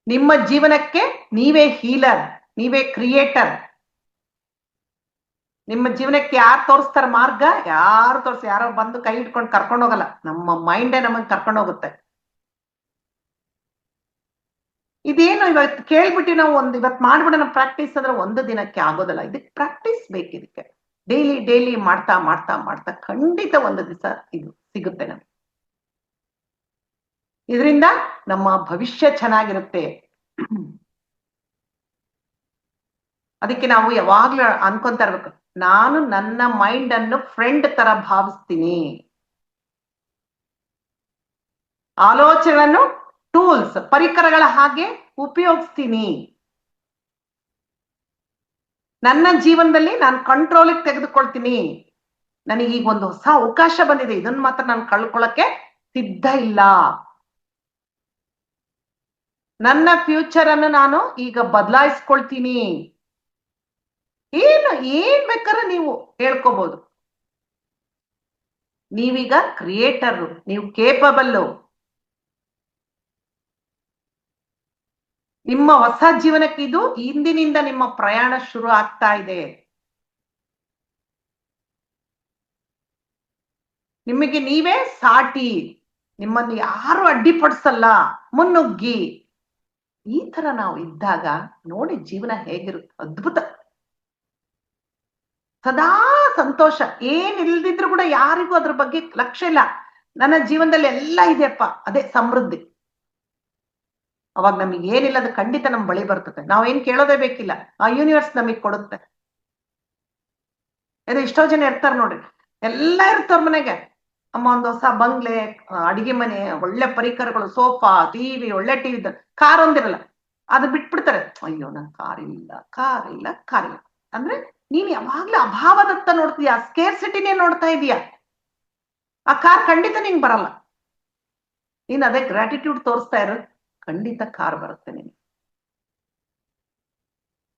ನಿಮ್ಮ ಜೀವನಕ್ಕೆ ನೀವೇ ಹೀಲರ್, ನೀವೇ ಕ್ರಿಯೇಟರ್. ನಿಮ್ಮ ಜೀವನಕ್ಕೆ ಯಾರು ತೋರಿಸ್ತಾರ ಮಾರ್ಗ? ಯಾರು ಯಾರೋ ಬಂದು ಕೈ ಹಿಡ್ಕೊಂಡು ಕರ್ಕೊಂಡು ಹೋಗಲ್ಲ. ನಮ್ಮ ಮೈಂಡೇ ನಮಗ್ ಕರ್ಕೊಂಡು ಹೋಗುತ್ತೆ. ಇದೇನು ಇವತ್ತು ಕೇಳ್ಬಿಟ್ಟು ನಾವು ಇವತ್ತು ಮಾಡ್ಬಿಡೋಣ ಪ್ರಾಕ್ಟೀಸ್ ಅಂದ್ರೆ ಒಂದು ದಿನಕ್ಕೆ ಆಗೋದಲ್ಲ. ಇದಕ್ಕೆ ಪ್ರಾಕ್ಟೀಸ್ ಬೇಕು. ಇದಕ್ಕೆ ಡೈಲಿ ಡೈಲಿ ಮಾಡ್ತಾ ಮಾಡ್ತಾ ಮಾಡ್ತಾ ಖಂಡಿತ ಒಂದು ದಿವಸ ಇದು ಸಿಗುತ್ತೆ ನಮ್ಗೆ. ಇದರಿಂದ ನಮ್ಮ ಭವಿಷ್ಯ ಚೆನ್ನಾಗಿರುತ್ತೆ. ಅದಕ್ಕೆ ನಾವು ಯಾವಾಗ್ಲೂ ಅನ್ಕೊಂತ ಇರ್ಬೇಕು, ನಾನು ನನ್ನ ಮೈಂಡ್ ಅನ್ನು ಫ್ರೆಂಡ್ ತರ ಭಾವಿಸ್ತೀನಿ. ಆಲೋಚನೆಗಳನ್ನು ಟೂಲ್ಸ್, ಪರಿಕರಗಳ ಹಾಗೆ ಉಪಯೋಗಿಸ್ತೀನಿ. ನನ್ನ ಜೀವನದಲ್ಲಿ ನಾನು ಕಂಟ್ರೋಲಿಗೆ ತೆಗೆದುಕೊಳ್ತೀನಿ. ನನಗೀಗ ಒಂದು ಹೊಸ ಅವಕಾಶ ಬಂದಿದೆ, ಇದನ್ನ ಮಾತ್ರ ನಾನು ಕಳ್ಕೊಳ್ಳಕ್ಕೆ ಸಿದ್ಧ ಇಲ್ಲ. ನನ್ನ ಫ್ಯೂಚರ್ ಅನ್ನು ನಾನು ಈಗ ಬದಲಾಯಿಸ್ಕೊಳ್ತೀನಿ. ಏನ್ ಬೇಕಾದ್ರೆ ನೀವು ಹೇಳ್ಕೋಬಹುದು. ನೀವೀಗ ಕ್ರಿಯೇಟರ್, ನೀವು ಕೇಪಬಲ್. ನಿಮ್ಮ ಹೊಸ ಜೀವನಕ್ಕೆ ಇದು ಇಂದಿನಿಂದ ನಿಮ್ಮ ಪ್ರಯಾಣ ಶುರು ಆಗ್ತಾ ಇದೆ. ನಿಮಗೆ ನೀವೇ ಸಾಟಿ, ನಿಮ್ಮನ್ನು ಯಾರು ಅಡ್ಡಿಪಡಿಸಲ್ಲ, ಮುನ್ನುಗ್ಗಿ. ಈ ತರ ನಾವು ಇದ್ದಾಗ ನೋಡಿ ಜೀವನ ಹೇಗಿರುತ್ತೆ, ಅದ್ಭುತ. ಸದಾ ಸಂತೋಷ, ಏನಿಲ್ದಿದ್ರು ಕೂಡ ಯಾರಿಗೂ ಅದ್ರ ಬಗ್ಗೆ ಲಕ್ಷ್ಯ ಇಲ್ಲ. ನನ್ನ ಜೀವನದಲ್ಲಿ ಎಲ್ಲ ಇದೆಯಪ್ಪ, ಅದೇ ಸಮೃದ್ಧಿ. ಅವಾಗ ನಮಗೆ ಏನಿಲ್ಲ ಅದು ಖಂಡಿತ ನಮ್ ಬಳಿ ಬರ್ತದೆ. ನಾವೇನ್ ಕೇಳೋದೇ ಬೇಕಿಲ್ಲ, ಆ ಯೂನಿವರ್ಸ್ ನಮಗ್ ಕೊಡುತ್ತೆ. ಇದು ಎಷ್ಟೋ ಜನ ಇರ್ತಾರೆ ನೋಡ್ರಿ, ಎಲ್ಲ ಇರ್ತಾರ ಮನೆಗೆ. ಅಮ್ಮ ಒಂದು ಹೊಸ ಬಂಗ್ಲೆ, ಅಡಿಗೆ ಮನೆ, ಒಳ್ಳೆ ಪರಿಕರಗಳು, ಸೋಫಾ, ಟಿವಿ, ಒಳ್ಳೆ ಟಿವಿ, ಕಾರ್ ಒಂದಿರಲ್ಲ, ಅದು ಬಿಟ್ಬಿಡ್ತಾರೆ. ಅಯ್ಯೋ ನನ್ ಕಾರ್ ಇಲ್ಲ, ಕಾರ್ ಇಲ್ಲ, ಕಾರ್ ಇಲ್ಲ ಅಂದ್ರೆ ನೀನ್ ಯಾವಾಗ್ಲೂ ಅಭಾವದತ್ತ ನೋಡ್ತೀಯ, ಸ್ಕೇರ್ಸಿಟಿನೇ ನೋಡ್ತಾ ಇದೀಯ. ಆ ಕಾರ್ ಖಂಡಿತ ನಿಂಗ್ ಬರಲ್ಲ. ನೀನ್ ಅದೇ ಗ್ರಾಟಿಟ್ಯೂಡ್ ತೋರಿಸ್ತಾ ಇರು, ಖಂಡಿತ ಕಾರ್ ಬರುತ್ತೆ ನಿನ್ಗೆ.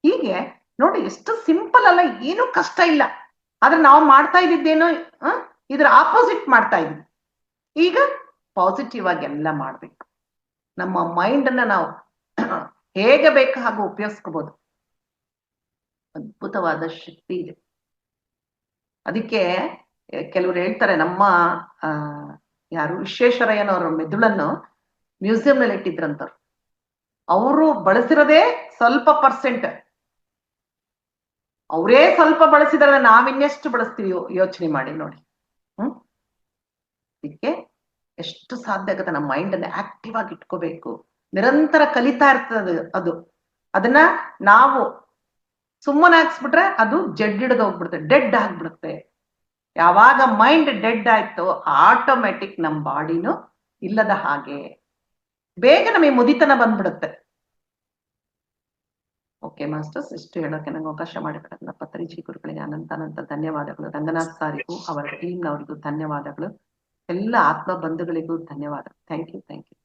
ಹೀಗೆ ನೋಡಿ, ಎಷ್ಟು ಸಿಂಪಲ್ ಅಲ್ಲ, ಏನು ಕಷ್ಟ ಇಲ್ಲ. ಆದ್ರೆ ನಾವು ಮಾಡ್ತಾ ಇದ್ದಿದ್ದೇನೋ ಇದ್ರ ಆಪೋಸಿಟ್ ಮಾಡ್ತಾ ಇದ್ವಿ. ಈಗ ಪಾಸಿಟಿವ್ ಆಗಿ ಎಲ್ಲ ಮಾಡ್ಬೇಕು. ನಮ್ಮ ಮೈಂಡ್ ಅನ್ನ ನಾವು ಹೇಗೆ ಬೇಕು ಹಾಗೂ ಉಪಯೋಗಿಸ್ಕೋಬಹುದು. ಅದ್ಭುತವಾದ ಶಕ್ತಿ ಇದೆ. ಅದಕ್ಕೆ ಕೆಲವರು ಹೇಳ್ತಾರೆ, ನಮ್ಮ ಯಾರು ವಿಶ್ವೇಶ್ವರಯ್ಯನವರ ಮೆದುಳನ್ನು ಮ್ಯೂಸಿಯಂ ನಲ್ಲಿ ಇಟ್ಟಿದ್ರಂತವ್ರು. ಅವರು ಬಳಸಿರೋದೇ ಸ್ವಲ್ಪ ಪರ್ಸೆಂಟ್. ಅವರೇ ಸ್ವಲ್ಪ ಬಳಸಿದ್ರೆ ನಾವಿನ್ನೆಷ್ಟು ಬಳಸ್ತೀವಿ ಯೋಚನೆ ಮಾಡಿ ನೋಡಿ. ಅದಕ್ಕೆ ಎಷ್ಟು ಸಾಧ್ಯ ಆಗುತ್ತೆ ನಮ್ಮ ಮೈಂಡ್ ಅನ್ನ ಆಕ್ಟಿವ್ ಆಗಿ ಇಟ್ಕೋಬೇಕು. ನಿರಂತರ ಕಲಿತಾ ಇರ್ತದೆ ಅದು. ಅದನ್ನ ನಾವು ಸುಮ್ಮನೆ ಹಾಕ್ಸ್ಬಿಟ್ರೆ ಅದು ಹಿಡಿದು ಹೋಗ್ಬಿಡುತ್ತೆ, ಡೆಡ್ ಆಗ್ಬಿಡುತ್ತೆ. ಯಾವಾಗ ಮೈಂಡ್ ಡೆಡ್ ಆಯ್ತೋ ಆಟೋಮ್ಯಾಟಿಕ್ ನಮ್ಮ ಬಾಡಿನೂ ಇಲ್ಲದ ಹಾಗೆ, ಬೇಗ ನಮಗೆ ಮುದಿತನ ಬಂದ್ಬಿಡುತ್ತೆ. ಓಕೆ ಮಾಸ್ಟರ್ಸ್, ಇಷ್ಟು ಹೇಳೋಕೆ ನಂಗೆ ಅವಕಾಶ ಮಾಡಿಕೊಡೋಣ ಪತ್ರಿಜಿ ಗುರುಗಳಿಗೆ ಅನಂತ ಧನ್ಯವಾದಗಳು. ರಂಗನಾಥ್ ಸಾರಿಗೂ ಅವರ ಟೀಮ್ನವರಿಗೂ ಧನ್ಯವಾದಗಳು. ಎಲ್ಲ ಆತ್ಮ ಬಂಧುಗಳಿಗೂ ಧನ್ಯವಾದ. Thank you.